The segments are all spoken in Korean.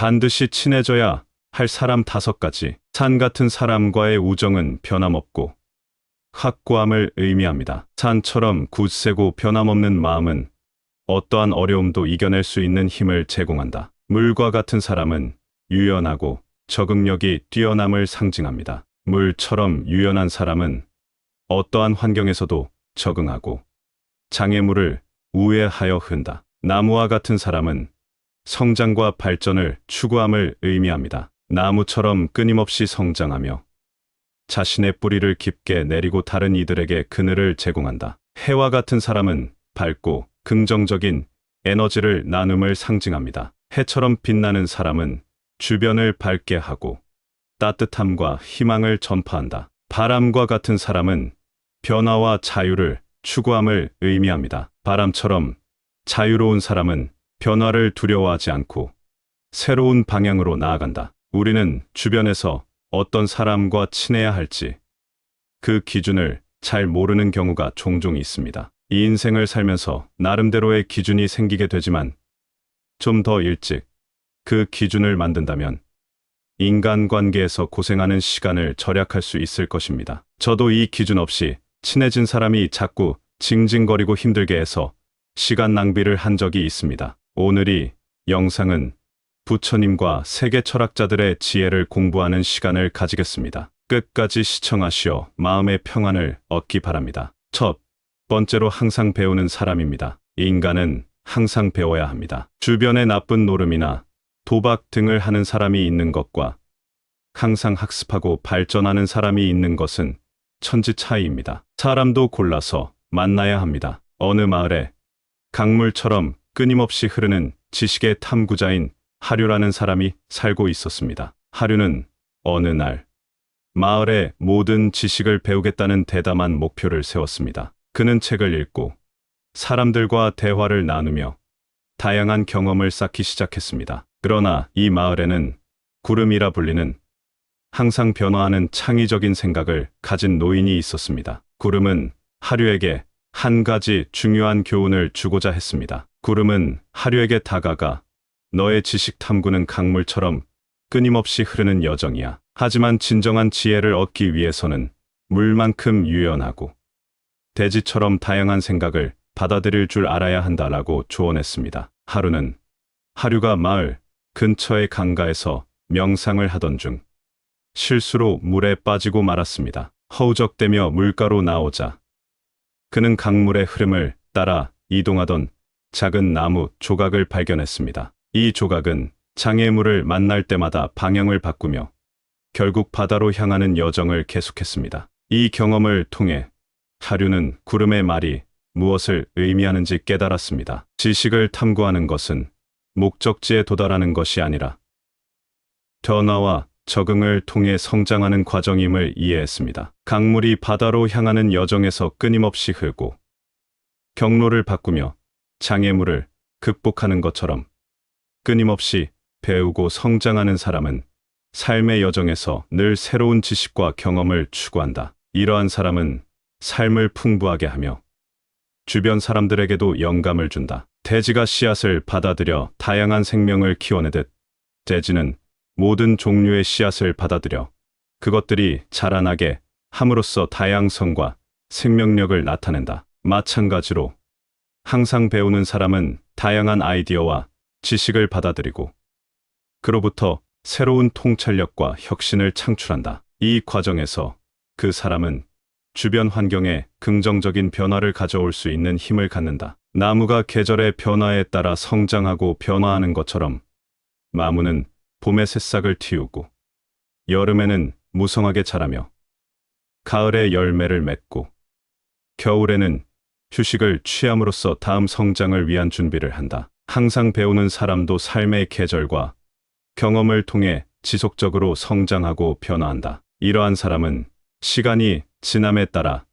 반드시 친해져야 할 사람 5가지. 산 같은 사람과의 우정은 변함없고 확고함을 의미합니다. 산처럼 굳세고 변함없는 마음은 어떠한 어려움도 이겨낼 수 있는 힘을 제공한다. 물과 같은 사람은 유연하고 적응력이 뛰어남을 상징합니다. 물처럼 유연한 사람은 어떠한 환경에서도 적응하고 장애물을 우회하여 흔다. 나무와 같은 사람은 성장과 발전을 추구함을 의미합니다. 나무처럼 끊임없이 성장하며 자신의 뿌리를 깊게 내리고 다른 이들에게 그늘을 제공한다. 해와 같은 사람은 밝고 긍정적인 에너지를 나눔을 상징합니다. 해처럼 빛나는 사람은 주변을 밝게 하고 따뜻함과 희망을 전파한다. 바람과 같은 사람은 변화와 자유를 추구함을 의미합니다. 바람처럼 자유로운 사람은 변화를 두려워하지 않고 새로운 방향으로 나아간다. 우리는 주변에서 어떤 사람과 친해야 할지 그 기준을 잘 모르는 경우가 종종 있습니다. 이 인생을 살면서 나름대로의 기준이 생기게 되지만 좀 더 일찍 그 기준을 만든다면 인간관계에서 고생하는 시간을 절약할 수 있을 것입니다. 저도 이 기준 없이 친해진 사람이 자꾸 징징거리고 힘들게 해서 시간 낭비를 한 적이 있습니다. 오늘 이 영상은 부처님과 세계 철학자들의 지혜를 공부하는 시간을 가지겠습니다. 끝까지 시청하시어 마음의 평안을 얻기 바랍니다. 첫 번째로 항상 배우는 사람입니다. 인간은 항상 배워야 합니다. 주변에 나쁜 노름이나 도박 등을 하는 사람이 있는 것과 항상 학습하고 발전하는 사람이 있는 것은 천지 차이입니다. 사람도 골라서 만나야 합니다. 어느 마을에 강물처럼 끊임없이 흐르는 지식의 탐구자인 하류라는 사람이 살고 있었습니다. 하류는 어느 날 마을의 모든 지식을 배우겠다는 대담한 목표를 세웠습니다. 그는 책을 읽고 사람들과 대화를 나누며 다양한 경험을 쌓기 시작했습니다. 그러나 이 마을에는 구름이라 불리는 항상 변화하는 창의적인 생각을 가진 노인이 있었습니다. 구름은 하류에게 한 가지 중요한 교훈을 주고자 했습니다. 구름은 하류에게 다가가 너의 지식 탐구는 강물처럼 끊임없이 흐르는 여정이야. 하지만 진정한 지혜를 얻기 위해서는 물만큼 유연하고 대지처럼 다양한 생각을 받아들일 줄 알아야 한다라고 조언했습니다. 하류가 마을 근처의 강가에서 명상을 하던 중 실수로 물에 빠지고 말았습니다. 허우적대며 물가로 나오자 그는 강물의 흐름을 따라 이동하던 작은 나무 조각을 발견했습니다. 이 조각은 장애물을 만날 때마다 방향을 바꾸며 결국 바다로 향하는 여정을 계속했습니다. 이 경험을 통해 하류는 구름의 말이 무엇을 의미하는지 깨달았습니다. 지식을 탐구하는 것은 목적지에 도달하는 것이 아니라 변화와 적응을 통해 성장하는 과정임을 이해했습니다. 강물이 바다로 향하는 여정에서 끊임없이 흐르고 경로를 바꾸며 장애물을 극복하는 것처럼 끊임없이 배우고 성장하는 사람은 삶의 여정에서 늘 새로운 지식과 경험을 추구한다. 이러한 사람은 삶을 풍부하게 하며 주변 사람들에게도 영감을 준다. 돼지가 씨앗을 받아들여 다양한 생명을 키워내듯 돼지는 모든 종류의 씨앗을 받아들여 그것들이 자라나게 함으로써 다양성과 생명력을 나타낸다. 마찬가지로 항상 배우는 사람은 다양한 아이디어와 지식을 받아들이고 그로부터 새로운 통찰력과 혁신을 창출한다. 이 과정에서 그 사람은 주변 환경에 긍정적인 변화를 가져올 수 있는 힘을 갖는다. 나무가 계절의 변화에 따라 성장하고 변화하는 것처럼 나무는 봄에 새싹을 틔우고 여름에는 무성하게 자라며 가을에 열매를 맺고 겨울에는 휴식을 취함으로써 다음 성장을 위한 준비를 한다. 항상 배우는 사람도 삶의 계절과 경험을 통해 지속적으로 성장하고 변화한다. 이러한 사람은 시간이 지남에 따라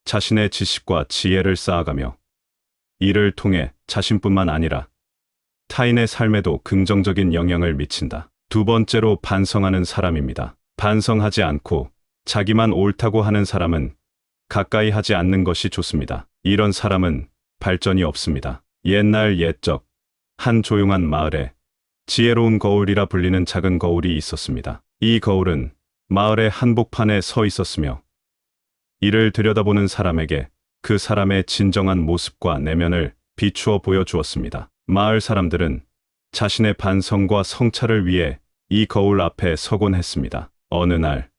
자신의 지식과 지혜를 쌓아가며 이를 통해 자신뿐만 아니라 타인의 삶에도 긍정적인 영향을 미친다. 두 번째로 반성하는 사람입니다. 반성하지 않고 자기만 옳다고 하는 사람은 가까이 하지 않는 것이 좋습니다. 이런 사람은 발전이 없습니다. 옛적 한 조용한 마을에 지혜로운 거울이라 불리는 작은 거울이 있었습니다. 이 거울은 마을의 한복판에 서 있었으며 이를 들여다보는 사람에게 그 사람의 진정한 모습과 내면을 비추어 보여주었습니다. 마을 사람들은 자신의 반성과 성찰을 위해 이 거울 앞에 서곤 했습니다. 어느 날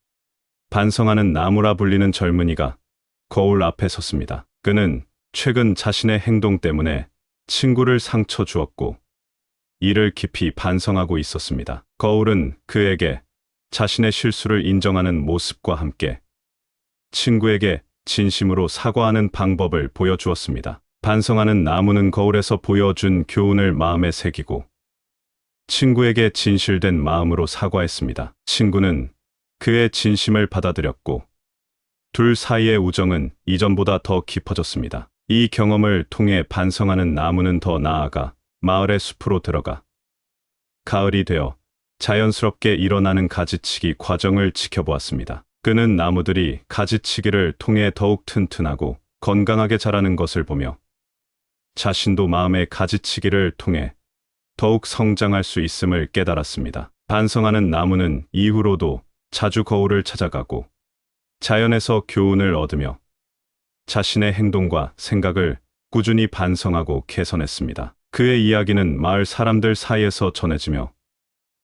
반성하는 나무라 불리는 젊은이가 거울 앞에 섰습니다. 그는 최근 자신의 행동 때문에 친구를 상처 주었고 이를 깊이 반성하고 있었습니다. 거울은 그에게 자신의 실수를 인정하는 모습과 함께 친구에게 진심으로 사과하는 방법을 보여주었습니다. 반성하는 나무는 거울에서 보여준 교훈을 마음에 새기고 친구에게 진실된 마음으로 사과했습니다. 친구는 그의 진심을 받아들였고 둘 사이의 우정은 이전보다 더 깊어졌습니다. 이 경험을 통해 반성하는 나무는 더 나아가 마을의 숲으로 들어가 가을이 되어 자연스럽게 일어나는 가지치기 과정을 지켜보았습니다. 그는 나무들이 가지치기를 통해 더욱 튼튼하고 건강하게 자라는 것을 보며 자신도 마음의 가지치기를 통해 더욱 성장할 수 있음을 깨달았습니다. 반성하는 나무는 이후로도 자주 거울을 찾아가고 자연에서 교훈을 얻으며 자신의 행동과 생각을 꾸준히 반성하고 개선했습니다. 그의 이야기는 마을 사람들 사이에서 전해지며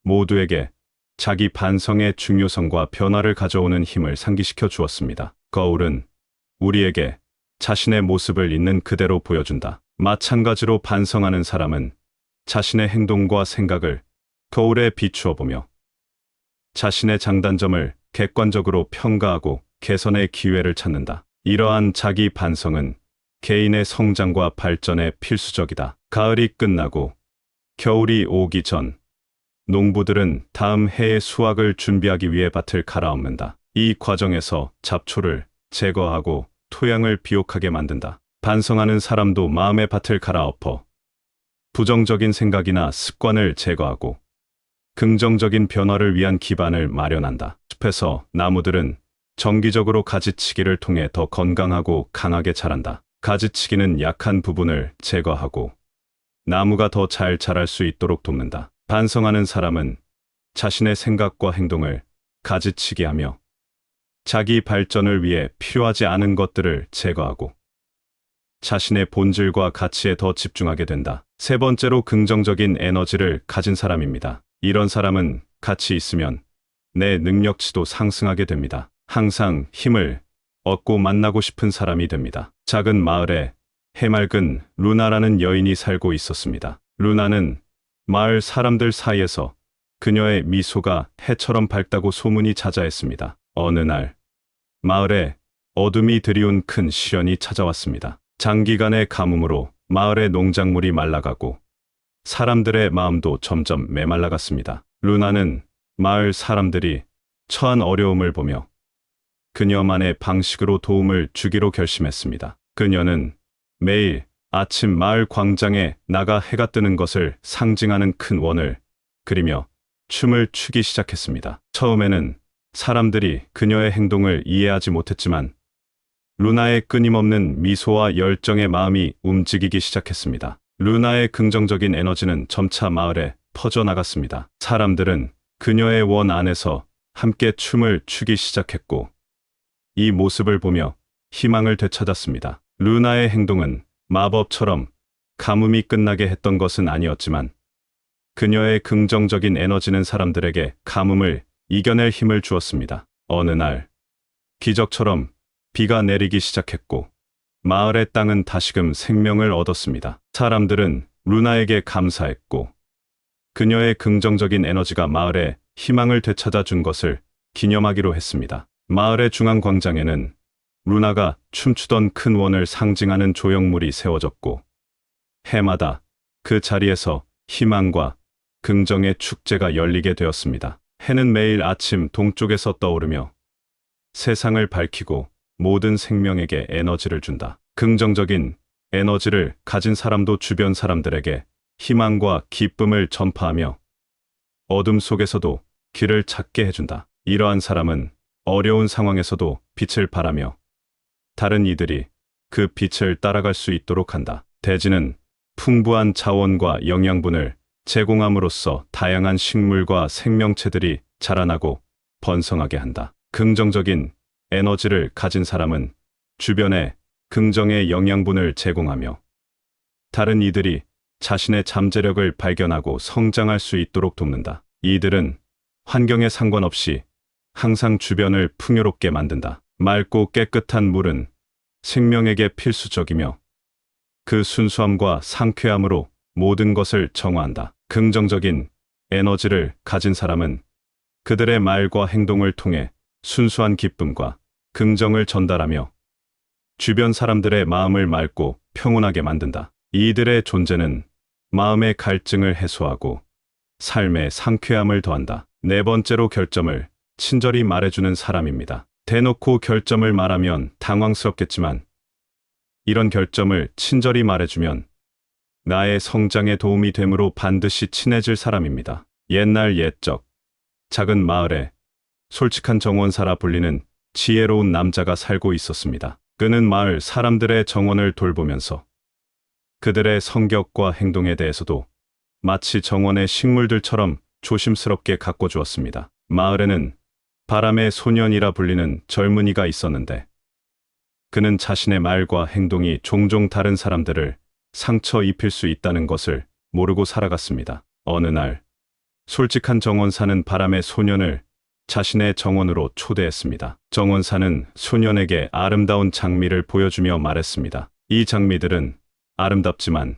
모두에게 자기 반성의 중요성과 변화를 가져오는 힘을 상기시켜 주었습니다. 거울은 우리에게 자신의 모습을 있는 그대로 보여준다. 마찬가지로 반성하는 사람은 자신의 행동과 생각을 거울에 비추어 보며 자신의 장단점을 객관적으로 평가하고 개선의 기회를 찾는다. 이러한 자기 반성은 개인의 성장과 발전에 필수적이다. 가을이 끝나고 겨울이 오기 전 농부들은 다음 해의 수확을 준비하기 위해 밭을 갈아엎는다. 이 과정에서 잡초를 제거하고 토양을 비옥하게 만든다. 반성하는 사람도 마음의 밭을 갈아엎어 부정적인 생각이나 습관을 제거하고 긍정적인 변화를 위한 기반을 마련한다. 숲에서 나무들은 정기적으로 가지치기를 통해 더 건강하고 강하게 자란다. 가지치기는 약한 부분을 제거하고 나무가 더 잘 자랄 수 있도록 돕는다. 반성하는 사람은 자신의 생각과 행동을 가지치기하며 자기 발전을 위해 필요하지 않은 것들을 제거하고 자신의 본질과 가치에 더 집중하게 된다. 세 번째로 긍정적인 에너지를 가진 사람입니다. 이런 사람은 같이 있으면 내 능력치도 상승하게 됩니다. 항상 힘을 얻고 만나고 싶은 사람이 됩니다. 작은 마을에 해맑은 루나라는 여인이 살고 있었습니다. 루나는 마을 사람들 사이에서 그녀의 미소가 해처럼 밝다고 소문이 자자했습니다. 어느 날 마을에 어둠이 드리운 큰 시련이 찾아왔습니다. 장기간의 가뭄으로 마을의 농작물이 말라가고 사람들의 마음도 점점 메말라갔습니다. 루나는 마을 사람들이 처한 어려움을 보며 그녀만의 방식으로 도움을 주기로 결심했습니다. 그녀는 매일 아침 마을 광장에 나가 해가 뜨는 것을 상징하는 큰 원을 그리며 춤을 추기 시작했습니다. 처음에는 사람들이 그녀의 행동을 이해하지 못했지만 루나의 끊임없는 미소와 열정의 마음이 움직이기 시작했습니다. 루나의 긍정적인 에너지는 점차 마을에 퍼져나갔습니다. 사람들은 그녀의 원 안에서 함께 춤을 추기 시작했고 이 모습을 보며 희망을 되찾았습니다. 루나의 행동은 마법처럼 가뭄이 끝나게 했던 것은 아니었지만 그녀의 긍정적인 에너지는 사람들에게 가뭄을 이겨낼 힘을 주었습니다. 어느 날 기적처럼 비가 내리기 시작했고 마을의 땅은 다시금 생명을 얻었습니다. 사람들은 루나에게 감사했고 그녀의 긍정적인 에너지가 마을에 희망을 되찾아 준 것을 기념하기로 했습니다. 마을의 중앙 광장에는 루나가 춤추던 큰 원을 상징하는 조형물이 세워졌고 해마다 그 자리에서 희망과 긍정의 축제가 열리게 되었습니다. 해는 매일 아침 동쪽에서 떠오르며 세상을 밝히고 모든 생명에게 에너지를 준다. 긍정적인 에너지를 가진 사람도 주변 사람들에게 희망과 기쁨을 전파하며 어둠 속에서도 길을 찾게 해준다. 이러한 사람은 어려운 상황에서도 빛을 발하며 다른 이들이 그 빛을 따라갈 수 있도록 한다. 대지는 풍부한 자원과 영양분을 제공함으로써 다양한 식물과 생명체들이 자라나고 번성하게 한다. 긍정적인 에너지를 가진 사람은 주변에 긍정의 영양분을 제공하며 다른 이들이 자신의 잠재력을 발견하고 성장할 수 있도록 돕는다. 이들은 환경에 상관없이 항상 주변을 풍요롭게 만든다. 맑고 깨끗한 물은 생명에게 필수적이며 그 순수함과 상쾌함으로 모든 것을 정화한다. 긍정적인 에너지를 가진 사람은 그들의 말과 행동을 통해 순수한 기쁨과 긍정을 전달하며 주변 사람들의 마음을 맑고 평온하게 만든다. 이들의 존재는 마음의 갈증을 해소하고 삶의 상쾌함을 더한다. 네 번째로 결점을 친절히 말해주는 사람입니다. 대놓고 결점을 말하면 당황스럽겠지만 이런 결점을 친절히 말해주면 나의 성장에 도움이 되므로 반드시 친해질 사람입니다. 옛날 옛적 작은 마을에 솔직한 정원사라 불리는 지혜로운 남자가 살고 있었습니다. 그는 마을 사람들의 정원을 돌보면서 그들의 성격과 행동에 대해서도 마치 정원의 식물들처럼 조심스럽게 가꿔주었습니다. 마을에는 바람의 소년이라 불리는 젊은이가 있었는데 그는 자신의 말과 행동이 종종 다른 사람들을 상처 입힐 수 있다는 것을 모르고 살아갔습니다. 어느 날 솔직한 정원사는 바람의 소년을 자신의 정원으로 초대했습니다. 정원사는 소년에게 아름다운 장미를 보여주며 말했습니다. 이 장미들은 아름답지만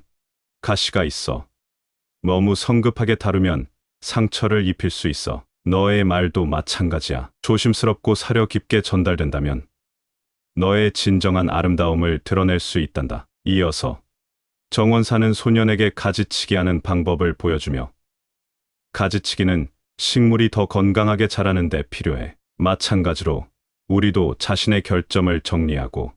가시가 있어. 너무 성급하게 다루면 상처를 입힐 수 있어. 너의 말도 마찬가지야. 조심스럽고 사려 깊게 전달된다면 너의 진정한 아름다움을 드러낼 수 있단다. 이어서 정원사는 소년에게 가지치기 하는 방법을 보여주며 가지치기는 식물이 더 건강하게 자라는 데 필요해. 마찬가지로 우리도 자신의 결점을 정리하고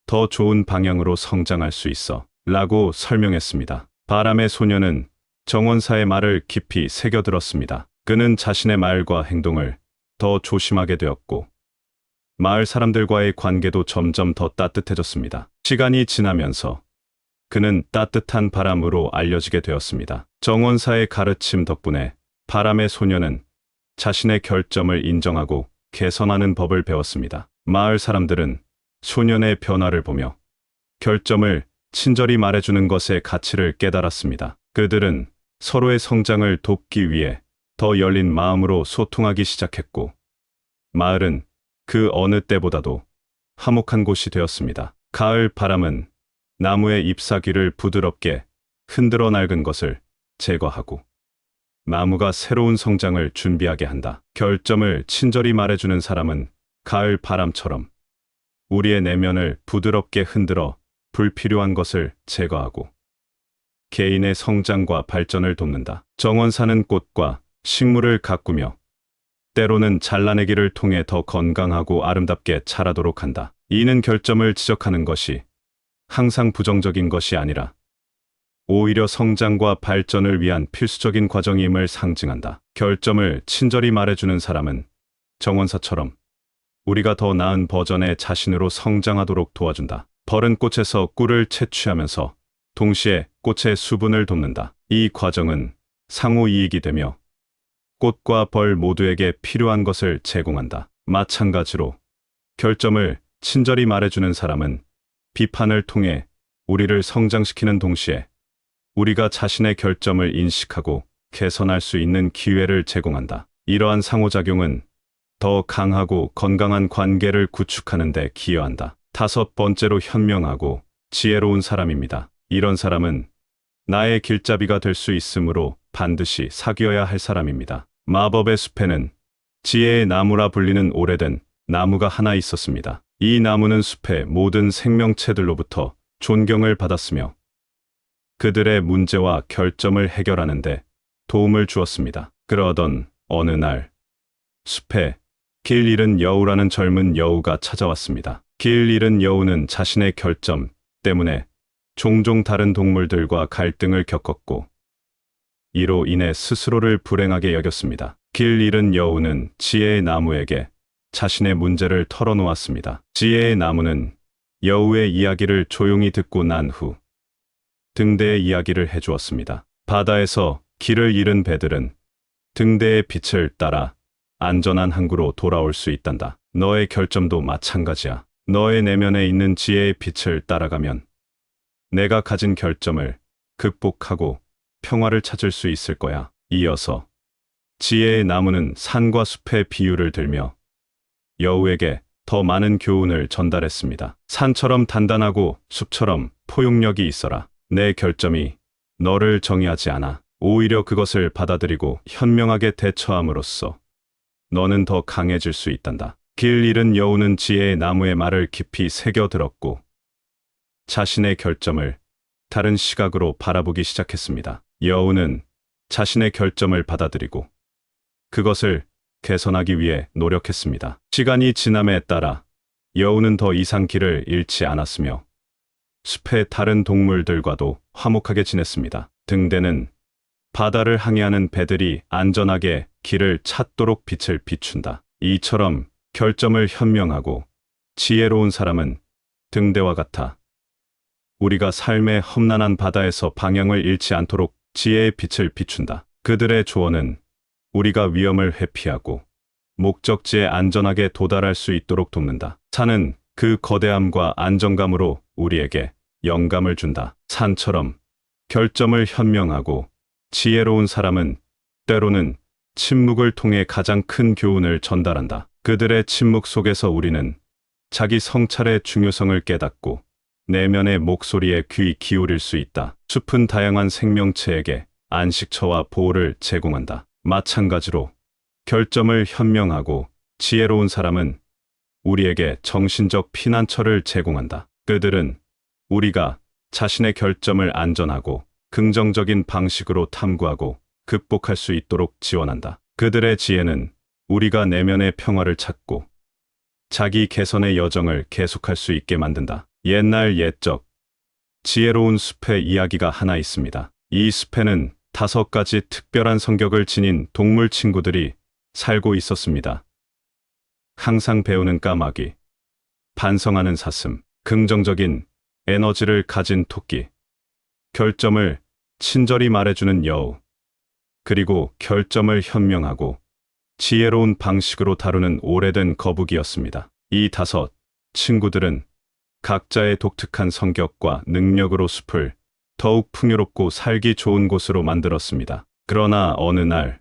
더 좋은 방향으로 성장할 수 있어 라고 설명했습니다. 바람의 소년은 정원사의 말을 깊이 새겨들었습니다. 그는 자신의 말과 행동을 더 조심하게 되었고 마을 사람들과의 관계도 점점 더 따뜻해졌습니다. 시간이 지나면서 그는 따뜻한 바람으로 알려지게 되었습니다. 정원사의 가르침 덕분에 바람의 소년은 자신의 결점을 인정하고 개선하는 법을 배웠습니다. 마을 사람들은 소년의 변화를 보며 결점을 친절히 말해주는 것의 가치를 깨달았습니다. 그들은 서로의 성장을 돕기 위해 더 열린 마음으로 소통하기 시작했고 마을은 그 어느 때보다도 화목한 곳이 되었습니다. 가을 바람은 나무의 잎사귀를 부드럽게 흔들어 낡은 것을 제거하고 나무가 새로운 성장을 준비하게 한다. 결점을 친절히 말해주는 사람은 가을 바람처럼 우리의 내면을 부드럽게 흔들어 불필요한 것을 제거하고 개인의 성장과 발전을 돕는다. 정원사는 꽃과 식물을 가꾸며 때로는 잘라내기를 통해 더 건강하고 아름답게 자라도록 한다. 이는 결점을 지적하는 것이 항상 부정적인 것이 아니라 오히려 성장과 발전을 위한 필수적인 과정임을 상징한다. 결점을 친절히 말해주는 사람은 정원사처럼 우리가 더 나은 버전의 자신으로 성장하도록 도와준다. 벌은 꽃에서 꿀을 채취하면서 동시에 꽃의 수분을 돕는다. 이 과정은 상호 이익이 되며 꽃과 벌 모두에게 필요한 것을 제공한다. 마찬가지로 결점을 친절히 말해주는 사람은 비판을 통해 우리를 성장시키는 동시에 우리가 자신의 결점을 인식하고 개선할 수 있는 기회를 제공한다. 이러한 상호작용은 더 강하고 건강한 관계를 구축하는 데 기여한다. 다섯 번째로 현명하고 지혜로운 사람입니다. 이런 사람은 나의 길잡이가 될 수 있으므로 반드시 사귀어야 할 사람입니다. 마법의 숲에는 지혜의 나무라 불리는 오래된 나무가 하나 있었습니다. 이 나무는 숲의 모든 생명체들로부터 존경을 받았으며 그들의 문제와 결점을 해결하는 데 도움을 주었습니다. 그러던 어느 날 숲에 길 잃은 여우라는 젊은 여우가 찾아왔습니다. 길 잃은 여우는 자신의 결점 때문에 종종 다른 동물들과 갈등을 겪었고 이로 인해 스스로를 불행하게 여겼습니다. 길 잃은 여우는 지혜의 나무에게 자신의 문제를 털어놓았습니다. 지혜의 나무는 여우의 이야기를 조용히 듣고 난 후 등대의 이야기를 해주었습니다. 바다에서 길을 잃은 배들은 등대의 빛을 따라 안전한 항구로 돌아올 수 있단다. 너의 결점도 마찬가지야. 너의 내면에 있는 지혜의 빛을 따라가면 내가 가진 결점을 극복하고 평화를 찾을 수 있을 거야. 이어서 지혜의 나무는 산과 숲의 비유를 들며 여우에게 더 많은 교훈을 전달했습니다. 산처럼 단단하고 숲처럼 포용력이 있어라. 내 결점이 너를 정의하지 않아. 오히려 그것을 받아들이고 현명하게 대처함으로써 너는 더 강해질 수 있단다. 길 잃은 여우는 지혜의 나무의 말을 깊이 새겨들었고 자신의 결점을 다른 시각으로 바라보기 시작했습니다. 여우는 자신의 결점을 받아들이고 그것을 개선하기 위해 노력했습니다. 시간이 지남에 따라 여우는 더 이상 길을 잃지 않았으며 숲의 다른 동물들과도 화목하게 지냈습니다. 등대는 바다를 항해하는 배들이 안전하게 길을 찾도록 빛을 비춘다. 이처럼 결점을 현명하고 지혜로운 사람은 등대와 같아 우리가 삶의 험난한 바다에서 방향을 잃지 않도록 지혜의 빛을 비춘다. 그들의 조언은 우리가 위험을 회피하고 목적지에 안전하게 도달할 수 있도록 돕는다. 산은 그 거대함과 안정감으로 우리에게 영감을 준다. 산처럼 결점을 현명하고 지혜로운 사람은 때로는 침묵을 통해 가장 큰 교훈을 전달한다. 그들의 침묵 속에서 우리는 자기 성찰의 중요성을 깨닫고 내면의 목소리에 귀 기울일 수 있다. 숲은 다양한 생명체에게 안식처와 보호를 제공한다. 마찬가지로 결점을 현명하고 지혜로운 사람은 우리에게 정신적 피난처를 제공한다. 그들은 우리가 자신의 결점을 안전하고 긍정적인 방식으로 탐구하고 극복할 수 있도록 지원한다. 그들의 지혜는 우리가 내면의 평화를 찾고 자기 개선의 여정을 계속할 수 있게 만든다. 옛날 옛적 지혜로운 숲의 이야기가 하나 있습니다. 이 숲에는 5가지 특별한 성격을 지닌 동물 친구들이 살고 있었습니다. 항상 배우는 까마귀, 반성하는 사슴, 긍정적인 에너지를 가진 토끼, 결점을 친절히 말해주는 여우, 그리고 결점을 현명하고 지혜로운 방식으로 다루는 오래된 거북이였습니다. 이 5 친구들은 각자의 독특한 성격과 능력으로 숲을 더욱 풍요롭고 살기 좋은 곳으로 만들었습니다. 그러나 어느 날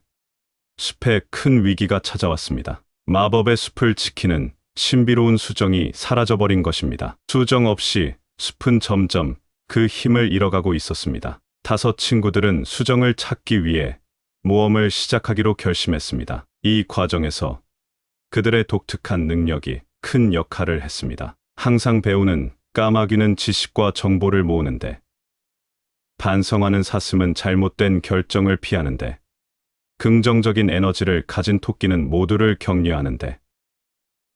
숲에 큰 위기가 찾아왔습니다. 마법의 숲을 지키는 신비로운 수정이 사라져버린 것입니다. 수정 없이 숲은 점점 그 힘을 잃어가고 있었습니다. 5 친구들은 수정을 찾기 위해 모험을 시작하기로 결심했습니다. 이 과정에서 그들의 독특한 능력이 큰 역할을 했습니다. 항상 배우는 까마귀는 지식과 정보를 모으는데, 반성하는 사슴은 잘못된 결정을 피하는데, 긍정적인 에너지를 가진 토끼는 모두를 격려하는데,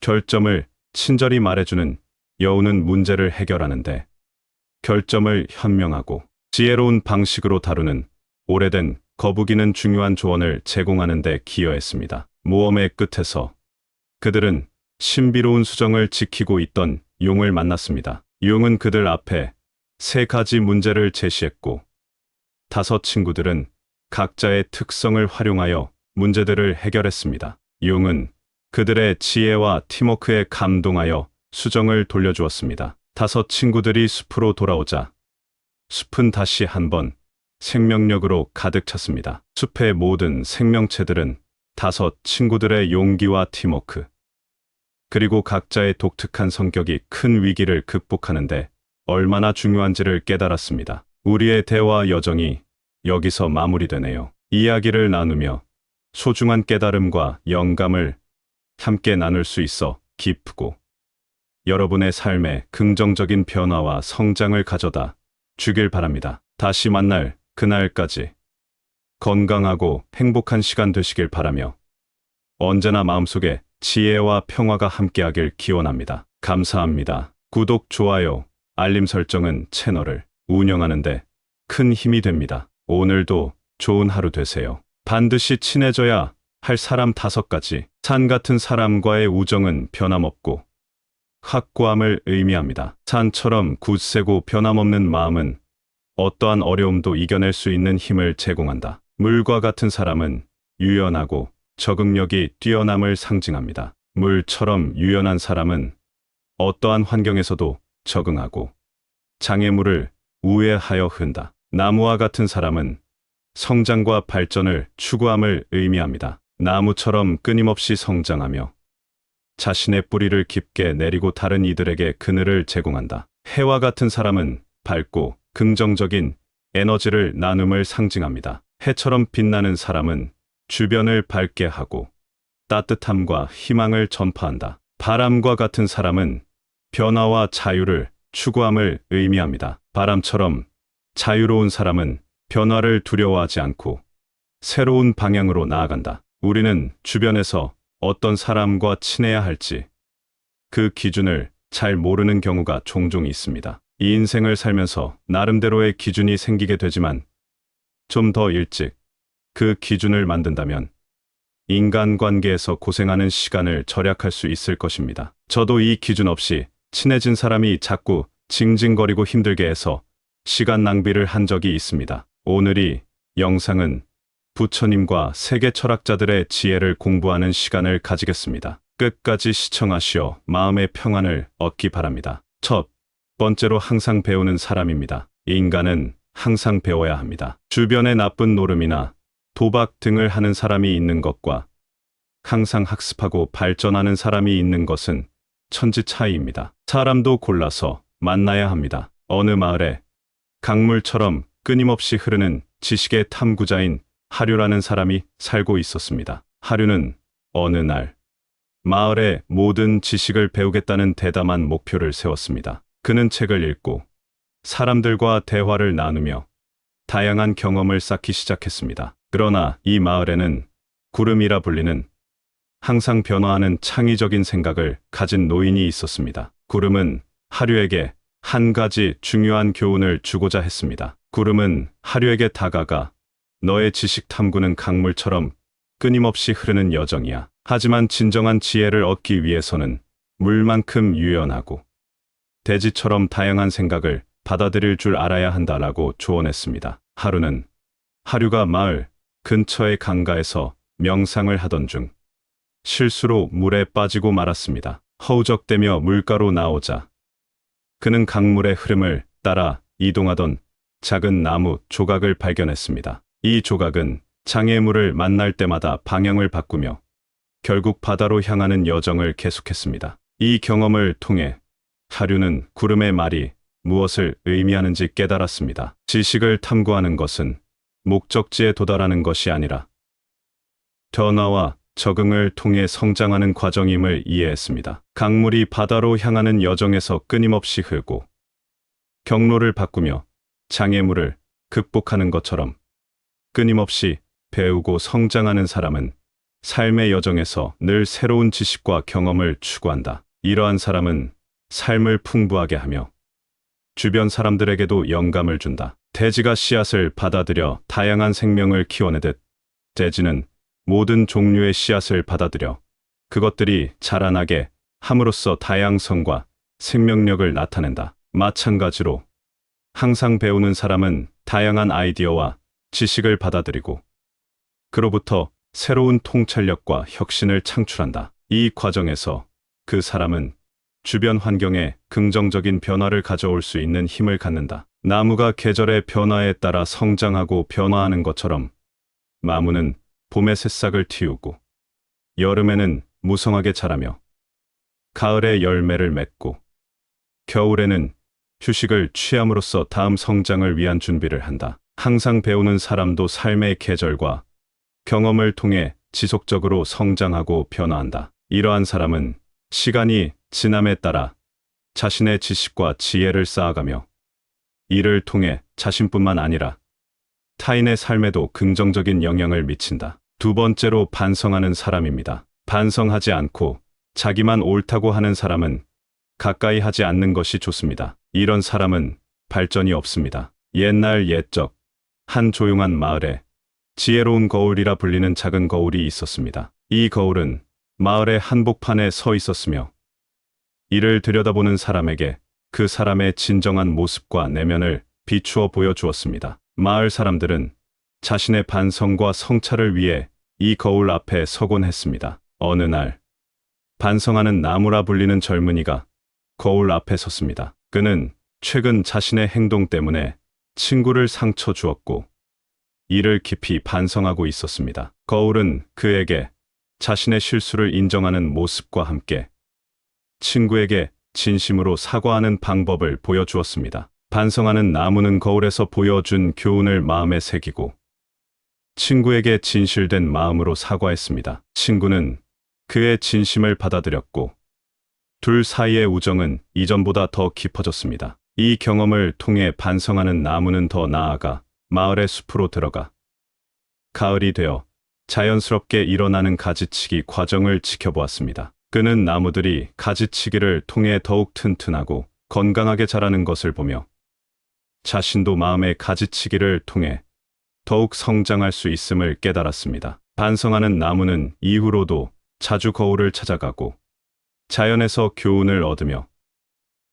결점을 친절히 말해주는 여우는 문제를 해결하는데, 결점을 현명하고 지혜로운 방식으로 다루는 오래된 거북이는 중요한 조언을 제공하는 데 기여했습니다. 모험의 끝에서 그들은 신비로운 수정을 지키고 있던 용을 만났습니다. 용은 그들 앞에 3가지 문제를 제시했고 5 친구들은 각자의 특성을 활용하여 문제들을 해결했습니다. 용은 그들의 지혜와 팀워크에 감동하여 수정을 돌려주었습니다. 5 친구들이 숲으로 돌아오자 숲은 다시 한번 생명력으로 가득 찼습니다. 숲의 모든 생명체들은 5 친구들의 용기와 팀워크, 그리고 각자의 독특한 성격이 큰 위기를 극복하는데 얼마나 중요한지를 깨달았습니다. 우리의 대화 여정이 여기서 마무리되네요. 이야기를 나누며 소중한 깨달음과 영감을 함께 나눌 수 있어 기쁘고, 여러분의 삶에 긍정적인 변화와 성장을 가져다 주길 바랍니다. 다시 만날 그날까지 건강하고 행복한 시간 되시길 바라며 언제나 마음속에 지혜와 평화가 함께하길 기원합니다. 감사합니다. 구독, 좋아요, 알림 설정은 채널을 운영하는데 큰 힘이 됩니다. 오늘도 좋은 하루 되세요. 반드시 친해져야 할 사람 5가지. 산 같은 사람과의 우정은 변함없고 확고함을 의미합니다. 산처럼 굳세고 변함없는 마음은 어떠한 어려움도 이겨낼 수 있는 힘을 제공한다. 물과 같은 사람은 유연하고 적응력이 뛰어남을 상징합니다. 물처럼 유연한 사람은 어떠한 환경에서도 적응하고 장애물을 우회하여 흔다. 나무와 같은 사람은 성장과 발전을 추구함을 의미합니다. 나무처럼 끊임없이 성장하며 자신의 뿌리를 깊게 내리고 다른 이들에게 그늘을 제공한다. 해와 같은 사람은 밝고 긍정적인 에너지를 나눔을 상징합니다. 해처럼 빛나는 사람은 주변을 밝게 하고 따뜻함과 희망을 전파한다. 바람과 같은 사람은 변화와 자유를 추구함을 의미합니다. 바람처럼 자유로운 사람은 변화를 두려워하지 않고 새로운 방향으로 나아간다. 우리는 주변에서 어떤 사람과 친해야 할지 그 기준을 잘 모르는 경우가 종종 있습니다. 이 인생을 살면서 나름대로의 기준이 생기게 되지만 좀 더 일찍 그 기준을 만든다면 인간관계에서 고생하는 시간을 절약할 수 있을 것입니다. 저도 이 기준 없이 친해진 사람이 자꾸 징징거리고 힘들게 해서 시간 낭비를 한 적이 있습니다. 오늘 이 영상은 부처님과 세계 철학자들의 지혜를 공부하는 시간을 가지겠습니다. 끝까지 시청하시어 마음의 평안을 얻기 바랍니다. 첫 번째로 항상 배우는 사람입니다. 인간은 항상 배워야 합니다. 주변에 나쁜 노름이나 도박 등을 하는 사람이 있는 것과 항상 학습하고 발전하는 사람이 있는 것은 천지 차이입니다. 사람도 골라서 만나야 합니다. 어느 마을에 강물처럼 끊임없이 흐르는 지식의 탐구자인 하류라는 사람이 살고 있었습니다. 하류는 어느 날 마을의 모든 지식을 배우겠다는 대담한 목표를 세웠습니다. 그는 책을 읽고 사람들과 대화를 나누며 다양한 경험을 쌓기 시작했습니다. 그러나 이 마을에는 구름이라 불리는 항상 변화하는 창의적인 생각을 가진 노인이 있었습니다. 구름은 하류에게 한 가지 중요한 교훈을 주고자 했습니다. 구름은 하류에게 다가가 너의 지식 탐구는 강물처럼 끊임없이 흐르는 여정이야. 하지만 진정한 지혜를 얻기 위해서는 물만큼 유연하고 대지처럼 다양한 생각을 받아들일 줄 알아야 한다라고 조언했습니다. 하류가 마을 근처의 강가에서 명상을 하던 중 실수로 물에 빠지고 말았습니다. 허우적대며 물가로 나오자 그는 강물의 흐름을 따라 이동하던 작은 나무 조각을 발견했습니다. 이 조각은 장애물을 만날 때마다 방향을 바꾸며 결국 바다로 향하는 여정을 계속했습니다. 이 경험을 통해 하류는 구름의 말이 무엇을 의미하는지 깨달았습니다. 지식을 탐구하는 것은 목적지에 도달하는 것이 아니라 변화와 적응을 통해 성장하는 과정임을 이해했습니다. 강물이 바다로 향하는 여정에서 끊임없이 흐르고 경로를 바꾸며 장애물을 극복하는 것처럼 끊임없이 배우고 성장하는 사람은 삶의 여정에서 늘 새로운 지식과 경험을 추구한다. 이러한 사람은 삶을 풍부하게 하며 주변 사람들에게도 영감을 준다. 돼지가 씨앗을 받아들여 다양한 생명을 키워내듯 돼지는 모든 종류의 씨앗을 받아들여 그것들이 자라나게 함으로써 다양성과 생명력을 나타낸다. 마찬가지로 항상 배우는 사람은 다양한 아이디어와 지식을 받아들이고 그로부터 새로운 통찰력과 혁신을 창출한다. 이 과정에서 그 사람은 주변 환경에 긍정적인 변화를 가져올 수 있는 힘을 갖는다. 나무가 계절의 변화에 따라 성장하고 변화하는 것처럼 나무는 봄에 새싹을 틔우고 여름에는 무성하게 자라며 가을에 열매를 맺고 겨울에는 휴식을 취함으로써 다음 성장을 위한 준비를 한다. 항상 배우는 사람도 삶의 계절과 경험을 통해 지속적으로 성장하고 변화한다. 이러한 사람은 시간이 지남에 따라 자신의 지식과 지혜를 쌓아가며 이를 통해 자신뿐만 아니라 타인의 삶에도 긍정적인 영향을 미친다. 두 번째로 반성하는 사람입니다. 반성하지 않고 자기만 옳다고 하는 사람은 가까이 하지 않는 것이 좋습니다. 이런 사람은 발전이 없습니다. 옛날 옛적 한 조용한 마을에 지혜로운 거울이라 불리는 작은 거울이 있었습니다. 이 거울은 마을의 한복판에 서 있었으며 이를 들여다보는 사람에게 그 사람의 진정한 모습과 내면을 비추어 보여주었습니다. 마을 사람들은 자신의 반성과 성찰을 위해 이 거울 앞에 서곤 했습니다. 어느 날 반성하는 나무라 불리는 젊은이가 거울 앞에 섰습니다. 그는 최근 자신의 행동 때문에 친구를 상처 주었고 이를 깊이 반성하고 있었습니다. 거울은 그에게 자신의 실수를 인정하는 모습과 함께 친구에게 진심으로 사과하는 방법을 보여주었습니다. 반성하는 나무는 거울에서 보여준 교훈을 마음에 새기고 친구에게 진실된 마음으로 사과했습니다. 친구는 그의 진심을 받아들였고 둘 사이의 우정은 이전보다 더 깊어졌습니다. 이 경험을 통해 반성하는 나무는 더 나아가 마을의 숲으로 들어가 가을이 되어 자연스럽게 일어나는 가지치기 과정을 지켜보았습니다. 그는 나무들이 가지치기를 통해 더욱 튼튼하고 건강하게 자라는 것을 보며 자신도 마음의 가지치기를 통해 더욱 성장할 수 있음을 깨달았습니다. 반성하는 나무는 이후로도 자주 거울을 찾아가고 자연에서 교훈을 얻으며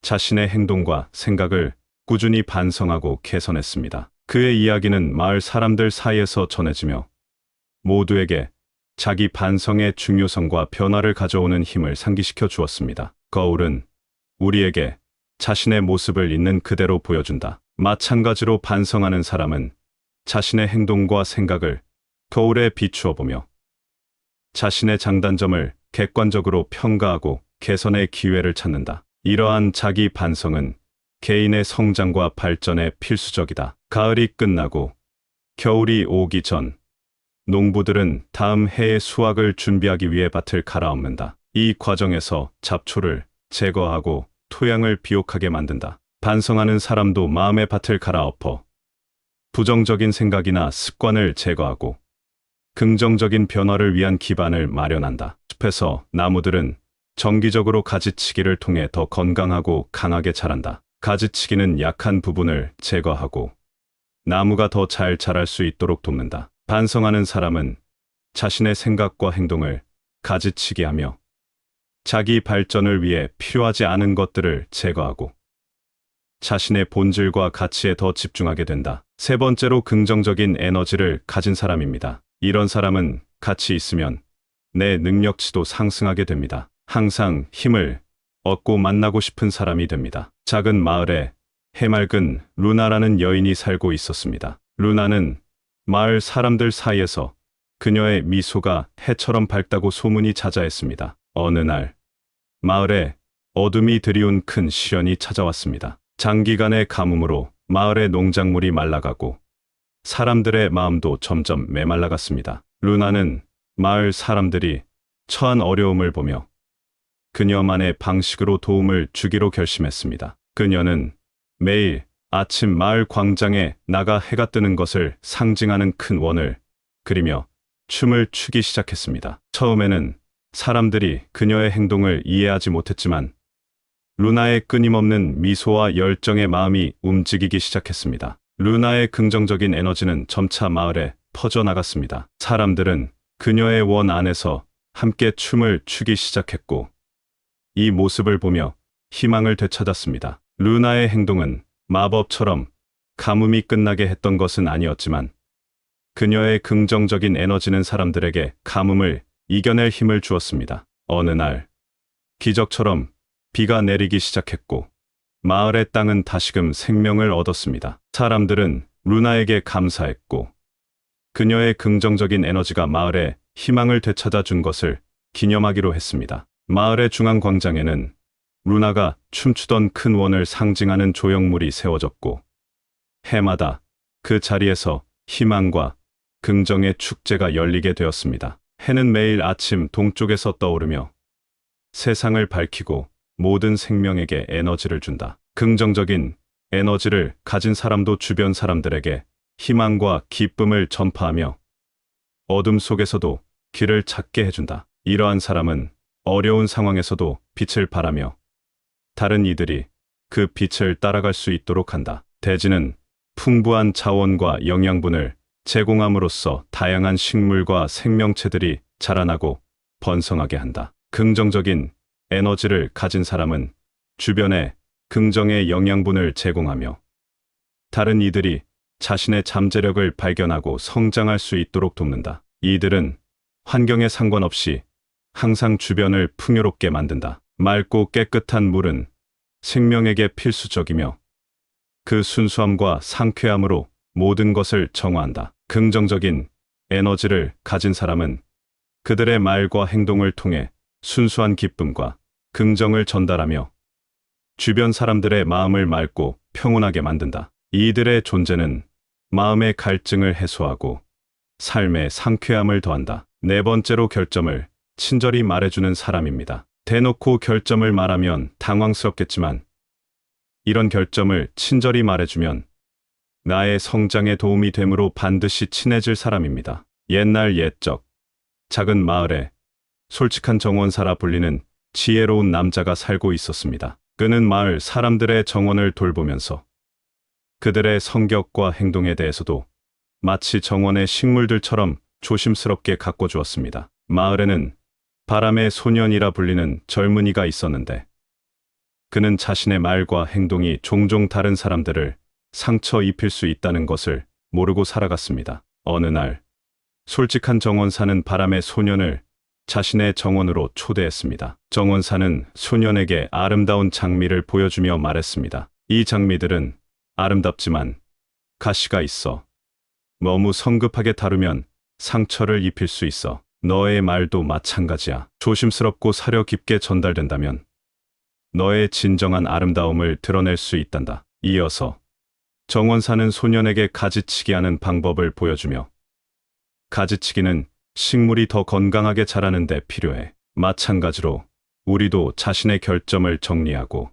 자신의 행동과 생각을 꾸준히 반성하고 개선했습니다. 그의 이야기는 마을 사람들 사이에서 전해지며 모두에게 자기 반성의 중요성과 변화를 가져오는 힘을 상기시켜 주었습니다. 거울은 우리에게 자신의 모습을 있는 그대로 보여준다. 마찬가지로 반성하는 사람은 자신의 행동과 생각을 거울에 비추어 보며 자신의 장단점을 객관적으로 평가하고 개선의 기회를 찾는다. 이러한 자기 반성은 개인의 성장과 발전에 필수적이다. 가을이 끝나고 겨울이 오기 전 농부들은 다음 해의 수확을 준비하기 위해 밭을 갈아엎는다. 이 과정에서 잡초를 제거하고 토양을 비옥하게 만든다. 반성하는 사람도 마음의 밭을 갈아엎어 부정적인 생각이나 습관을 제거하고 긍정적인 변화를 위한 기반을 마련한다. 숲에서 나무들은 정기적으로 가지치기를 통해 더 건강하고 강하게 자란다. 가지치기는 약한 부분을 제거하고 나무가 더 잘 자랄 수 있도록 돕는다. 반성하는 사람은 자신의 생각과 행동을 가지치기하며 자기 발전을 위해 필요하지 않은 것들을 제거하고 자신의 본질과 가치에 더 집중하게 된다. 세 번째로 긍정적인 에너지를 가진 사람입니다. 이런 사람은 같이 있으면 내 능력치도 상승하게 됩니다. 항상 힘을 얻고 만나고 싶은 사람이 됩니다. 작은 마을에 해맑은 루나라는 여인이 살고 있었습니다. 루나는 마을 사람들 사이에서 그녀의 미소가 해처럼 밝다고 소문이 자자했습니다. 어느 날 마을에 어둠이 드리운 큰 시련이 찾아왔습니다. 장기간의 가뭄으로 마을의 농작물이 말라가고 사람들의 마음도 점점 메말라갔습니다. 루나는 마을 사람들이 처한 어려움을 보며 그녀만의 방식으로 도움을 주기로 결심했습니다. 그녀는 매일 아침 마을 광장에 나가 해가 뜨는 것을 상징하는 큰 원을 그리며 춤을 추기 시작했습니다. 처음에는 사람들이 그녀의 행동을 이해하지 못했지만 루나의 끊임없는 미소와 열정의 마음이 움직이기 시작했습니다. 루나의 긍정적인 에너지는 점차 마을에 퍼져나갔습니다. 사람들은 그녀의 원 안에서 함께 춤을 추기 시작했고 이 모습을 보며 희망을 되찾았습니다. 루나의 행동은 마법처럼 가뭄이 끝나게 했던 것은 아니었지만 그녀의 긍정적인 에너지는 사람들에게 가뭄을 이겨낼 힘을 주었습니다. 어느 날 기적처럼 비가 내리기 시작했고 마을의 땅은 다시금 생명을 얻었습니다. 사람들은 루나에게 감사했고 그녀의 긍정적인 에너지가 마을에 희망을 되찾아 준 것을 기념하기로 했습니다. 마을의 중앙 광장에는 루나가 춤추던 큰 원을 상징하는 조형물이 세워졌고 해마다 그 자리에서 희망과 긍정의 축제가 열리게 되었습니다. 해는 매일 아침 동쪽에서 떠오르며 세상을 밝히고 모든 생명에게 에너지를 준다. 긍정적인 에너지를 가진 사람도 주변 사람들에게 희망과 기쁨을 전파하며 어둠 속에서도 길을 찾게 해준다. 이러한 사람은 어려운 상황에서도 빛을 발하며 다른 이들이 그 빛을 따라갈 수 있도록 한다. 대지는 풍부한 자원과 영양분을 제공함으로써 다양한 식물과 생명체들이 자라나고 번성하게 한다. 긍정적인 에너지를 가진 사람은 주변에 긍정의 영양분을 제공하며 다른 이들이 자신의 잠재력을 발견하고 성장할 수 있도록 돕는다. 이들은 환경에 상관없이 항상 주변을 풍요롭게 만든다. 맑고 깨끗한 물은 생명에게 필수적이며 그 순수함과 상쾌함으로 모든 것을 정화한다. 긍정적인 에너지를 가진 사람은 그들의 말과 행동을 통해 순수한 기쁨과 긍정을 전달하며 주변 사람들의 마음을 맑고 평온하게 만든다. 이들의 존재는 마음의 갈증을 해소하고 삶의 상쾌함을 더한다. 네 번째로 결점을 친절히 말해주는 사람입니다. 대놓고 결점을 말하면 당황스럽겠지만 이런 결점을 친절히 말해주면 나의 성장에 도움이 되므로 반드시 친해질 사람입니다. 옛날 옛적 작은 마을에 솔직한 정원사라 불리는 지혜로운 남자가 살고 있었습니다. 그는 마을 사람들의 정원을 돌보면서 그들의 성격과 행동에 대해서도 마치 정원의 식물들처럼 조심스럽게 가꿔주었습니다. 마을에는 바람의 소년이라 불리는 젊은이가 있었는데 그는 자신의 말과 행동이 종종 다른 사람들을 상처 입힐 수 있다는 것을 모르고 살아갔습니다. 어느 날 솔직한 정원사는 바람의 소년을 자신의 정원으로 초대했습니다. 정원사는 소년에게 아름다운 장미를 보여주며 말했습니다. 이 장미들은 아름답지만 가시가 있어. 너무 성급하게 다루면 상처를 입힐 수 있어. 너의 말도 마찬가지야. 조심스럽고 사려 깊게 전달된다면 너의 진정한 아름다움을 드러낼 수 있단다. 이어서 정원사는 소년에게 가지치기 하는 방법을 보여주며 가지치기는 식물이 더 건강하게 자라는 데 필요해. 마찬가지로 우리도 자신의 결점을 정리하고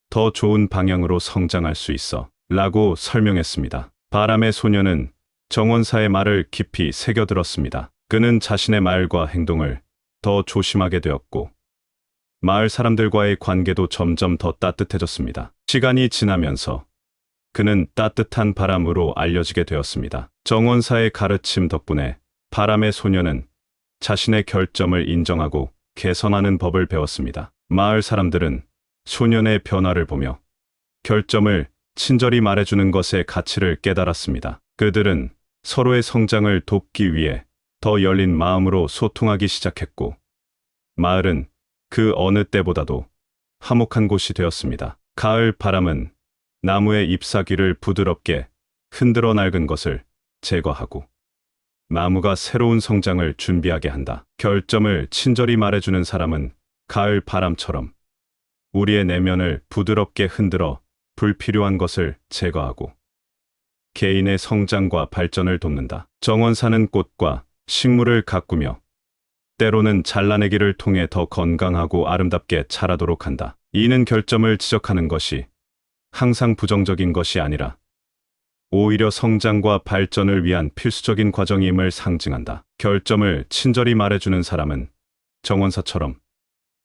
더 좋은 방향으로 성장할 수 있어 라고 설명했습니다. 바람의 소년은 정원사의 말을 깊이 새겨들었습니다. 그는 자신의 말과 행동을 더 조심하게 되었고 마을 사람들과의 관계도 점점 더 따뜻해졌습니다. 시간이 지나면서 그는 따뜻한 바람으로 알려지게 되었습니다. 정원사의 가르침 덕분에 바람의 소년은 자신의 결점을 인정하고 개선하는 법을 배웠습니다. 마을 사람들은 소년의 변화를 보며 결점을 친절히 말해주는 것의 가치를 깨달았습니다. 그들은 서로의 성장을 돕기 위해 더 열린 마음으로 소통하기 시작했고 마을은 그 어느 때보다도 화목한 곳이 되었습니다. 가을 바람은 나무의 잎사귀를 부드럽게 흔들어 낡은 것을 제거하고 나무가 새로운 성장을 준비하게 한다. 결점을 친절히 말해주는 사람은 가을 바람처럼 우리의 내면을 부드럽게 흔들어 불필요한 것을 제거하고 개인의 성장과 발전을 돕는다. 정원사는 꽃과 식물을 가꾸며 때로는 잘라내기를 통해 더 건강하고 아름답게 자라도록 한다. 이는 결점을 지적하는 것이 항상 부정적인 것이 아니라 오히려 성장과 발전을 위한 필수적인 과정임을 상징한다. 결점을 친절히 말해주는 사람은 정원사처럼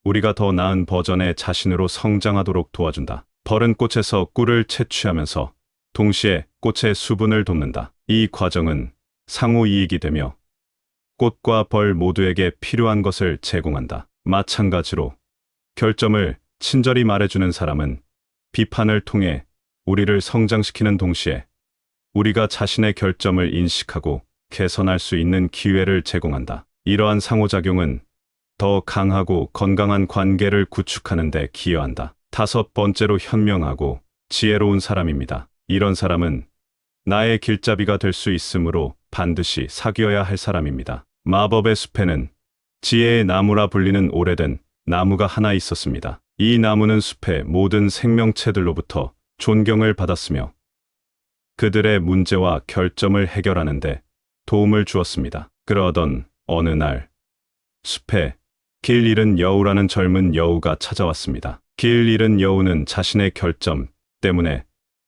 우리가 더 나은 버전의 자신으로 성장하도록 도와준다. 벌은 꽃에서 꿀을 채취하면서 동시에 꽃의 수분을 돕는다. 이 과정은 상호 이익이 되며 꽃과 벌 모두에게 필요한 것을 제공한다. 마찬가지로 결점을 친절히 말해주는 사람은 비판을 통해 우리를 성장시키는 동시에 우리가 자신의 결점을 인식하고 개선할 수 있는 기회를 제공한다. 이러한 상호작용은 더 강하고 건강한 관계를 구축하는 데 기여한다. 다섯 번째로 현명하고 지혜로운 사람입니다. 이런 사람은 나의 길잡이가 될 수 있으므로 반드시 사귀어야 할 사람입니다. 마법의 숲에는 지혜의 나무라 불리는 오래된 나무가 하나 있었습니다. 이 나무는 숲의 모든 생명체들로부터 존경을 받았으며 그들의 문제와 결점을 해결하는 데 도움을 주었습니다. 그러던 어느 날 숲에 길 잃은 여우라는 젊은 여우가 찾아왔습니다. 길 잃은 여우는 자신의 결점 때문에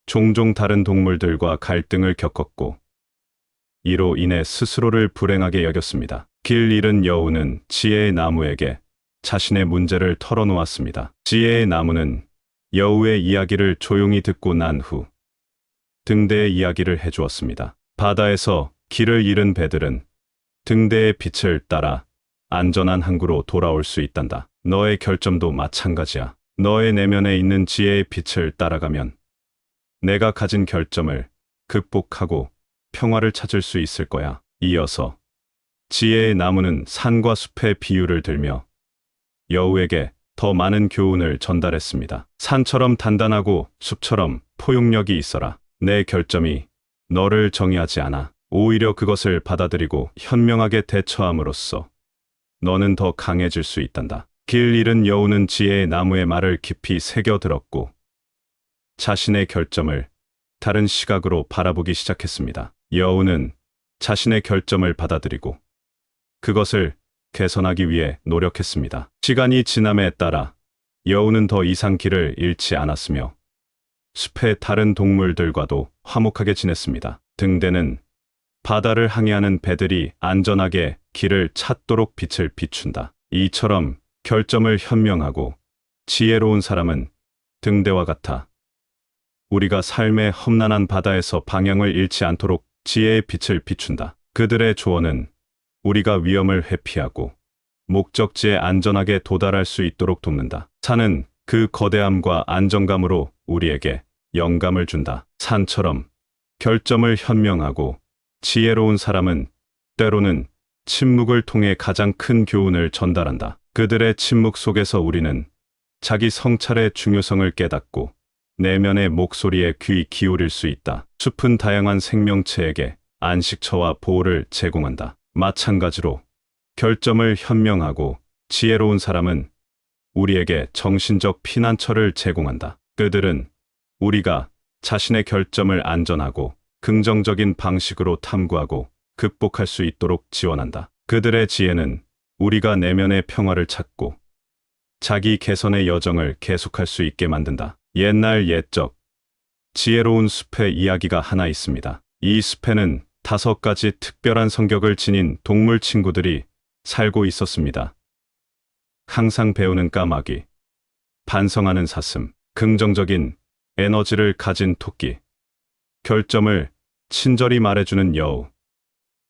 종종 다른 동물들과 갈등을 겪었고 이로 인해 스스로를 불행하게 여겼습니다. 길 잃은 여우는 지혜의 나무에게 자신의 문제를 털어놓았습니다. 지혜의 나무는 여우의 이야기를 조용히 듣고 난 후 등대의 이야기를 해주었습니다. 바다에서 길을 잃은 배들은 등대의 빛을 따라 안전한 항구로 돌아올 수 있단다. 너의 결점도 마찬가지야. 너의 내면에 있는 지혜의 빛을 따라가면 내가 가진 결점을 극복하고 평화를 찾을 수 있을 거야. 이어서 지혜의 나무는 산과 숲의 비유를 들며 여우에게 더 많은 교훈을 전달했습니다. 산처럼 단단하고 숲처럼 포용력이 있어라. 내 결점이 너를 정의하지 않아. 오히려 그것을 받아들이고 현명하게 대처함으로써 너는 더 강해질 수 있단다. 길 잃은 여우는 지혜의 나무의 말을 깊이 새겨들었고 자신의 결점을 다른 시각으로 바라보기 시작했습니다. 여우는 자신의 결점을 받아들이고 그것을 개선하기 위해 노력했습니다. 시간이 지남에 따라 여우는 더 이상 길을 잃지 않았으며 숲의 다른 동물들과도 화목하게 지냈습니다. 등대는 바다를 항해하는 배들이 안전하게 길을 찾도록 빛을 비춘다. 이처럼 결점을 현명하고 지혜로운 사람은 등대와 같아 우리가 삶의 험난한 바다에서 방향을 잃지 않도록 지혜의 빛을 비춘다. 그들의 조언은 우리가 위험을 회피하고 목적지에 안전하게 도달할 수 있도록 돕는다. 산은 그 거대함과 안정감으로 우리에게 영감을 준다. 산처럼 결점을 현명하고 지혜로운 사람은 때로는 침묵을 통해 가장 큰 교훈을 전달한다. 그들의 침묵 속에서 우리는 자기 성찰의 중요성을 깨닫고 내면의 목소리에 귀 기울일 수 있다. 숲은 다양한 생명체에게 안식처와 보호를 제공한다. 마찬가지로 결점을 현명하고 지혜로운 사람은 우리에게 정신적 피난처를 제공한다. 그들은 우리가 자신의 결점을 안전하고 긍정적인 방식으로 탐구하고 극복할 수 있도록 지원한다. 그들의 지혜는 우리가 내면의 평화를 찾고 자기 개선의 여정을 계속할 수 있게 만든다. 옛날 옛적 지혜로운 숲의 이야기가 하나 있습니다. 이 숲에는 5가지 특별한 성격을 지닌 동물 친구들이 살고 있었습니다. 항상 배우는 까마귀, 반성하는 사슴, 긍정적인 에너지를 가진 토끼, 결점을 친절히 말해주는 여우,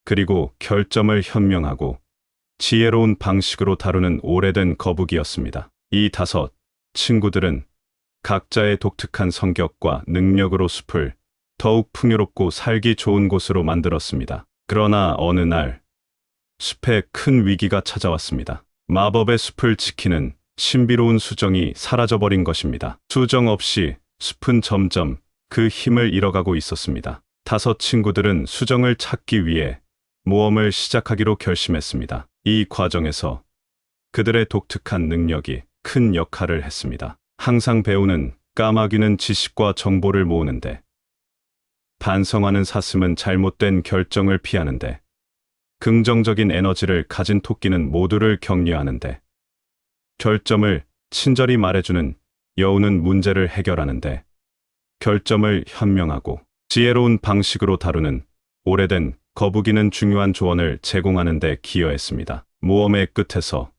그리고 결점을 현명하고 지혜로운 방식으로 다루는 오래된 거북이였습니다. 이 5 친구들은 각자의 독특한 성격과 능력으로 숲을 더욱 풍요롭고 살기 좋은 곳으로 만들었습니다. 그러나 어느 날 숲에 큰 위기가 찾아왔습니다. 마법의 숲을 지키는 신비로운 수정이 사라져버린 것입니다. 수정 없이 숲은 점점 그 힘을 잃어가고 있었습니다. 5 친구들은 수정을 찾기 위해 모험을 시작하기로 결심했습니다. 이 과정에서 그들의 독특한 능력이 큰 역할을 했습니다. 항상 배우는 까마귀는 지식과 정보를 모으는데, 반성하는 사슴은 잘못된 결정을 피하는데, 긍정적인 에너지를 가진 토끼는 모두를 격려하는데, 결점을 친절히 말해주는 여우는 문제를 해결하는데, 결점을 현명하고 지혜로운 방식으로 다루는 오래된 거북이는 중요한 조언을 제공하는 데 기여했습니다. 모험의 끝에서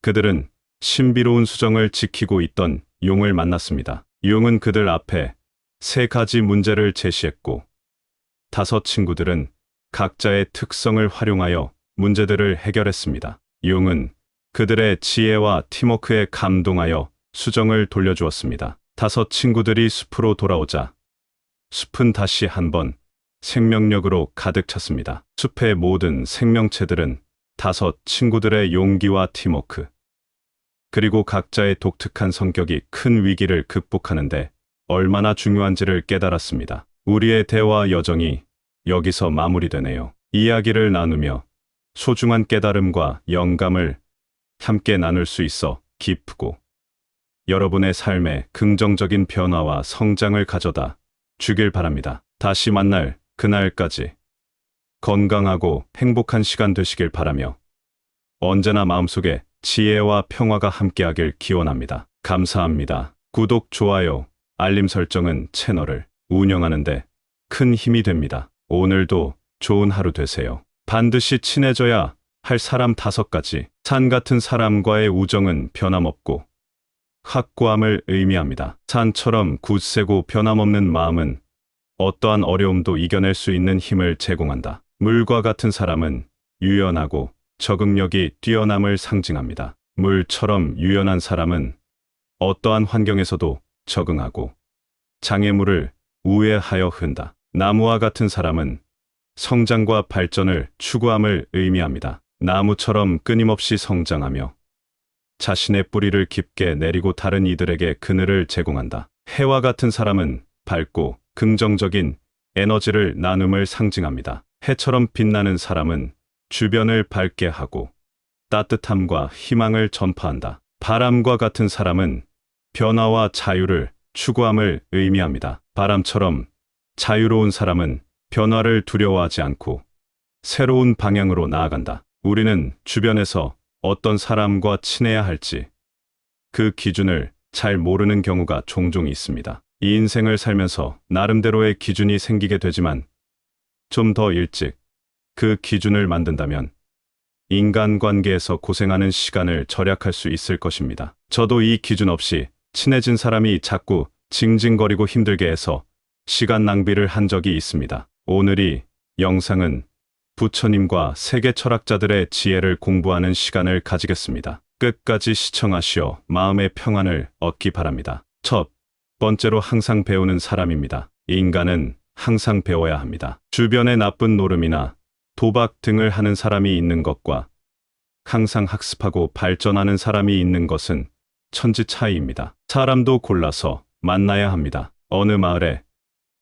그들은 신비로운 수정을 지키고 있던 용을 만났습니다. 용은 그들 앞에 3가지 문제를 제시했고 5 친구들은 각자의 특성을 활용하여 문제들을 해결했습니다. 용은 그들의 지혜와 팀워크에 감동하여 수정을 돌려주었습니다. 5 친구들이 숲으로 돌아오자 숲은 다시 한번 생명력으로 가득 찼습니다. 숲의 모든 생명체들은 5 친구들의 용기와 팀워크, 그리고 각자의 독특한 성격이 큰 위기를 극복하는데 얼마나 중요한지를 깨달았습니다. 우리의 대화 여정이 여기서 마무리되네요. 이야기를 나누며 소중한 깨달음과 영감을 함께 나눌 수 있어 기쁘고, 여러분의 삶에 긍정적인 변화와 성장을 가져다 주길 바랍니다. 다시 만날 그날까지 건강하고 행복한 시간 되시길 바라며 언제나 마음속에 지혜와 평화가 함께하길 기원합니다. 감사합니다. 구독, 좋아요, 알림 설정은 채널을 운영하는 데 큰 힘이 됩니다. 오늘도 좋은 하루 되세요. 반드시 친해져야 할 사람 5가지. 산 같은 사람과의 우정은 변함없고 확고함을 의미합니다. 산처럼 굳세고 변함없는 마음은 어떠한 어려움도 이겨낼 수 있는 힘을 제공한다. 물과 같은 사람은 유연하고 적응력이 뛰어남을 상징합니다. 물처럼 유연한 사람은 어떠한 환경에서도 적응하고 장애물을 우회하여 흔다. 나무와 같은 사람은 성장과 발전을 추구함을 의미합니다. 나무처럼 끊임없이 성장하며 자신의 뿌리를 깊게 내리고 다른 이들에게 그늘을 제공한다. 해와 같은 사람은 밝고 긍정적인 에너지를 나눔을 상징합니다. 해처럼 빛나는 사람은 주변을 밝게 하고 따뜻함과 희망을 전파한다. 바람과 같은 사람은 변화와 자유를 추구함을 의미합니다. 바람처럼 자유로운 사람은 변화를 두려워하지 않고 새로운 방향으로 나아간다. 우리는 주변에서 어떤 사람과 친해야 할지 그 기준을 잘 모르는 경우가 종종 있습니다. 이 인생을 살면서 나름대로의 기준이 생기게 되지만 좀 더 일찍 그 기준을 만든다면 인간관계에서 고생하는 시간을 절약할 수 있을 것입니다. 저도 이 기준 없이 친해진 사람이 자꾸 징징거리고 힘들게 해서 시간 낭비를 한 적이 있습니다. 오늘 이 영상은 부처님과 세계 철학자들의 지혜를 공부하는 시간을 가지겠습니다. 끝까지 시청하시어 마음의 평안을 얻기 바랍니다. 첫 번째로 항상 배우는 사람입니다. 인간은 항상 배워야 합니다. 주변에 나쁜 노름이나 도박 등을 하는 사람이 있는 것과 항상 학습하고 발전하는 사람이 있는 것은 천지 차이입니다. 사람도 골라서 만나야 합니다. 어느 마을에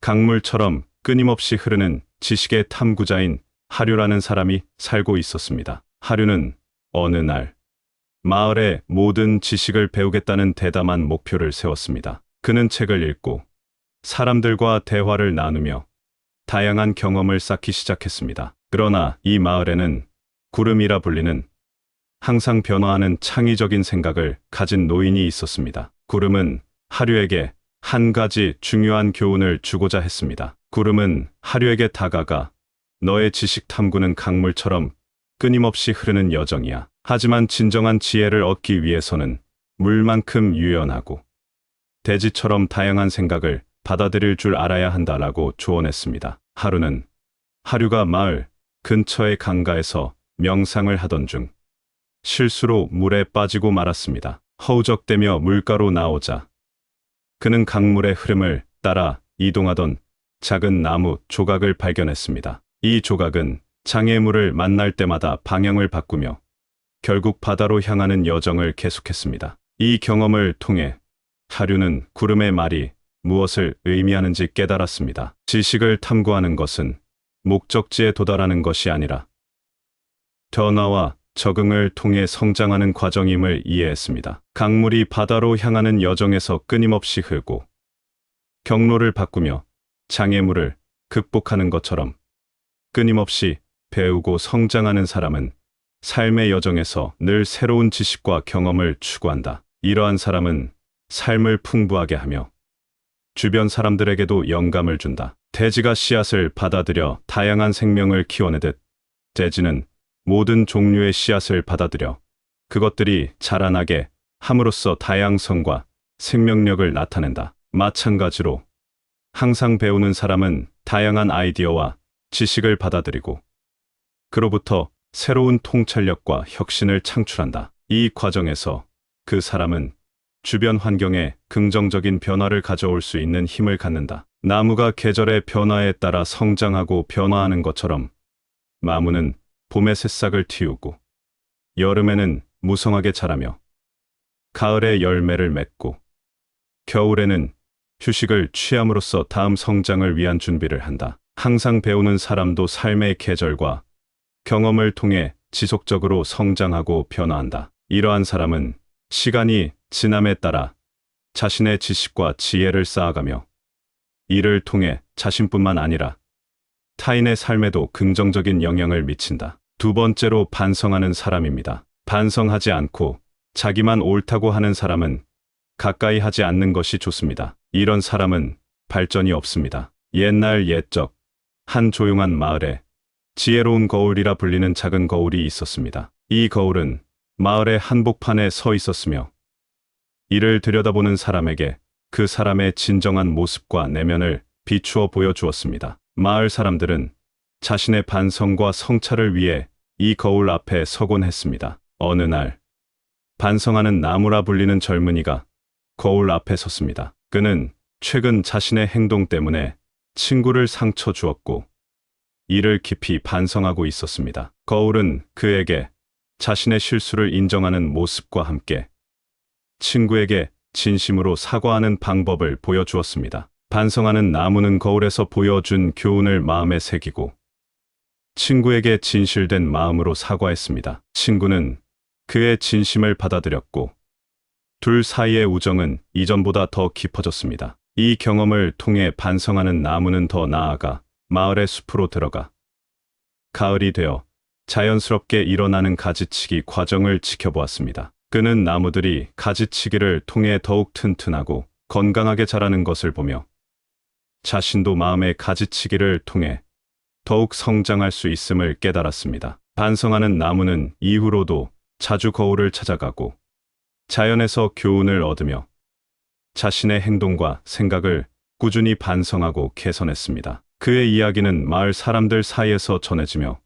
강물처럼 끊임없이 흐르는 지식의 탐구자인 하류라는 사람이 살고 있었습니다. 하류는 어느 날 마을의 모든 지식을 배우겠다는 대담한 목표를 세웠습니다. 그는 책을 읽고 사람들과 대화를 나누며 다양한 경험을 쌓기 시작했습니다. 그러나 이 마을에는 구름이라 불리는 항상 변화하는 창의적인 생각을 가진 노인이 있었습니다. 구름은 하류에게 한 가지 중요한 교훈을 주고자 했습니다. 구름은 하류에게 다가가 너의 지식 탐구는 강물처럼 끊임없이 흐르는 여정이야. 하지만 진정한 지혜를 얻기 위해서는 물만큼 유연하고 대지처럼 다양한 생각을 받아들일 줄 알아야 한다라고 조언했습니다. 하류가 마을 근처의 강가에서 명상을 하던 중 실수로 물에 빠지고 말았습니다. 허우적대며 물가로 나오자 그는 강물의 흐름을 따라 이동하던 작은 나무 조각을 발견했습니다. 이 조각은 장애물을 만날 때마다 방향을 바꾸며 결국 바다로 향하는 여정을 계속했습니다. 이 경험을 통해 하류는 구름의 말이 무엇을 의미하는지 깨달았습니다. 지식을 탐구하는 것은 목적지에 도달하는 것이 아니라 변화와 적응을 통해 성장하는 과정임을 이해했습니다. 강물이 바다로 향하는 여정에서 끊임없이 흐르고 경로를 바꾸며 장애물을 극복하는 것처럼 끊임없이 배우고 성장하는 사람은 삶의 여정에서 늘 새로운 지식과 경험을 추구한다. 이러한 사람은 삶을 풍부하게 하며 주변 사람들에게도 영감을 준다. 돼지가 씨앗을 받아들여 다양한 생명을 키워내듯 돼지는 모든 종류의 씨앗을 받아들여 그것들이 자라나게 함으로써 다양성과 생명력을 나타낸다. 마찬가지로 항상 배우는 사람은 다양한 아이디어와 지식을 받아들이고 그로부터 새로운 통찰력과 혁신을 창출한다. 이 과정에서 그 사람은 주변 환경에 긍정적인 변화를 가져올 수 있는 힘을 갖는다. 나무가 계절의 변화에 따라 성장하고 변화하는 것처럼 나무는 봄에 새싹을 틔우고 여름에는 무성하게 자라며 가을에 열매를 맺고 겨울에는 휴식을 취함으로써 다음 성장을 위한 준비를 한다. 항상 배우는 사람도 삶의 계절과 경험을 통해 지속적으로 성장하고 변화한다. 이러한 사람은 시간이 지남에 따라 자신의 지식과 지혜를 쌓아가며 이를 통해 자신뿐만 아니라 타인의 삶에도 긍정적인 영향을 미친다. 두 번째로 반성하는 사람입니다. 반성하지 않고 자기만 옳다고 하는 사람은 가까이 하지 않는 것이 좋습니다. 이런 사람은 발전이 없습니다. 옛날 옛적 한 조용한 마을에 지혜로운 거울이라 불리는 작은 거울이 있었습니다. 이 거울은 마을의 한복판에 서 있었으며 이를 들여다보는 사람에게 그 사람의 진정한 모습과 내면을 비추어 보여주었습니다. 마을 사람들은 자신의 반성과 성찰을 위해 이 거울 앞에 서곤 했습니다. 어느 날 반성하는 나무라 불리는 젊은이가 거울 앞에 섰습니다. 그는 최근 자신의 행동 때문에 친구를 상처 주었고 이를 깊이 반성하고 있었습니다. 거울은 그에게 자신의 실수를 인정하는 모습과 함께 친구에게 진심으로 사과하는 방법을 보여주었습니다. 반성하는 나무는 거울에서 보여준 교훈을 마음에 새기고 친구에게 진실된 마음으로 사과했습니다. 친구는 그의 진심을 받아들였고 둘 사이의 우정은 이전보다 더 깊어졌습니다. 이 경험을 통해 반성하는 나무는 더 나아가 마을의 숲으로 들어가 가을이 되어 자연스럽게 일어나는 가지치기 과정을 지켜보았습니다. 그는 나무들이 가지치기를 통해 더욱 튼튼하고 건강하게 자라는 것을 보며 자신도 마음의 가지치기를 통해 더욱 성장할 수 있음을 깨달았습니다. 반성하는 나무는 이후로도 자주 거울을 찾아가고 자연에서 교훈을 얻으며 자신의 행동과 생각을 꾸준히 반성하고 개선했습니다. 그의 이야기는 마을 사람들 사이에서 전해지며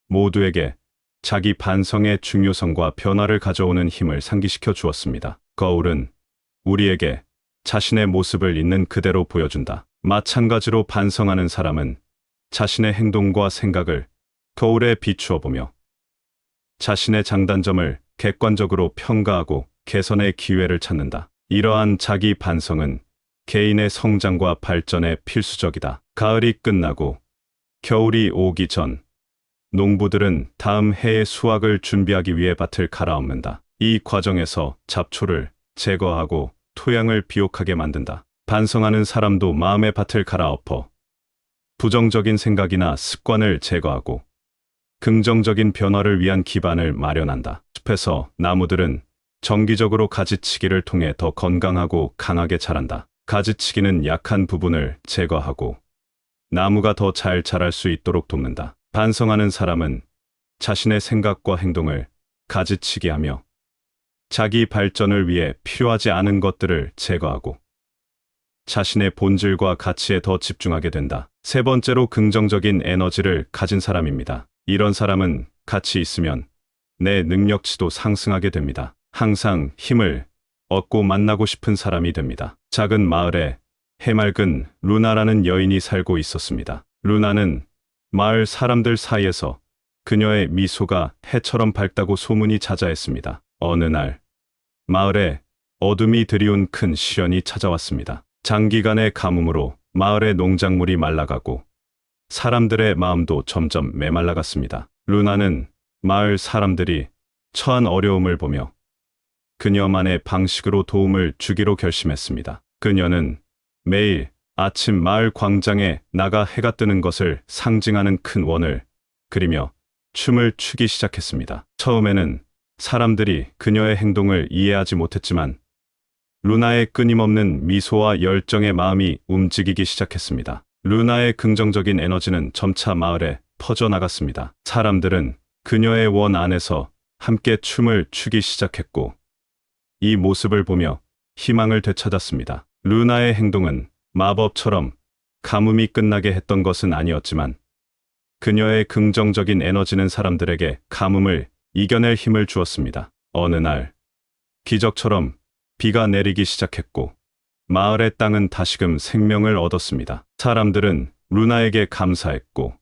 모두에게 자기 반성의 중요성과 변화를 가져오는 힘을 상기시켜 주었습니다. 거울은 우리에게 자신의 모습을 있는 그대로 보여준다. 마찬가지로 반성하는 사람은 자신의 행동과 생각을 거울에 비추어 보며 자신의 장단점을 객관적으로 평가하고 개선의 기회를 찾는다. 이러한 자기 반성은 개인의 성장과 발전에 필수적이다. 가을이 끝나고 겨울이 오기 전 농부들은 다음 해의 수확을 준비하기 위해 밭을 갈아엎는다. 이 과정에서 잡초를 제거하고 토양을 비옥하게 만든다. 반성하는 사람도 마음의 밭을 갈아엎어 부정적인 생각이나 습관을 제거하고 긍정적인 변화를 위한 기반을 마련한다. 숲에서 나무들은 정기적으로 가지치기를 통해 더 건강하고 강하게 자란다. 가지치기는 약한 부분을 제거하고 나무가 더 잘 자랄 수 있도록 돕는다. 반성하는 사람은 자신의 생각과 행동을 가지치기하며 자기 발전을 위해 필요하지 않은 것들을 제거하고 자신의 본질과 가치에 더 집중하게 된다. 세 번째로 긍정적인 에너지를 가진 사람입니다. 이런 사람은 같이 있으면 내 능력치도 상승하게 됩니다. 항상 힘을 얻고 만나고 싶은 사람이 됩니다. 작은 마을에 해맑은 루나라는 여인이 살고 있었습니다. 루나는 마을 사람들 사이에서 그녀의 미소가 해처럼 밝다고 소문이 자자했습니다. 어느 날 마을에 어둠이 드리운 큰 시련이 찾아왔습니다. 장기간의 가뭄으로 마을의 농작물이 말라가고 사람들의 마음도 점점 메말라갔습니다. 루나는 마을 사람들이 처한 어려움을 보며 그녀만의 방식으로 도움을 주기로 결심했습니다. 그녀는 매일 아침 마을 광장에 나가 해가 뜨는 것을 상징하는 큰 원을 그리며 춤을 추기 시작했습니다. 처음에는 사람들이 그녀의 행동을 이해하지 못했지만 루나의 끊임없는 미소와 열정의 마음이 움직이기 시작했습니다. 루나의 긍정적인 에너지는 점차 마을에 퍼져나갔습니다. 사람들은 그녀의 원 안에서 함께 춤을 추기 시작했고 이 모습을 보며 희망을 되찾았습니다. 루나의 행동은 마법처럼 가뭄이 끝나게 했던 것은 아니었지만 그녀의 긍정적인 에너지는 사람들에게 가뭄을 이겨낼 힘을 주었습니다. 어느 날 기적처럼 비가 내리기 시작했고 마을의 땅은 다시금 생명을 얻었습니다. 사람들은 루나에게 감사했고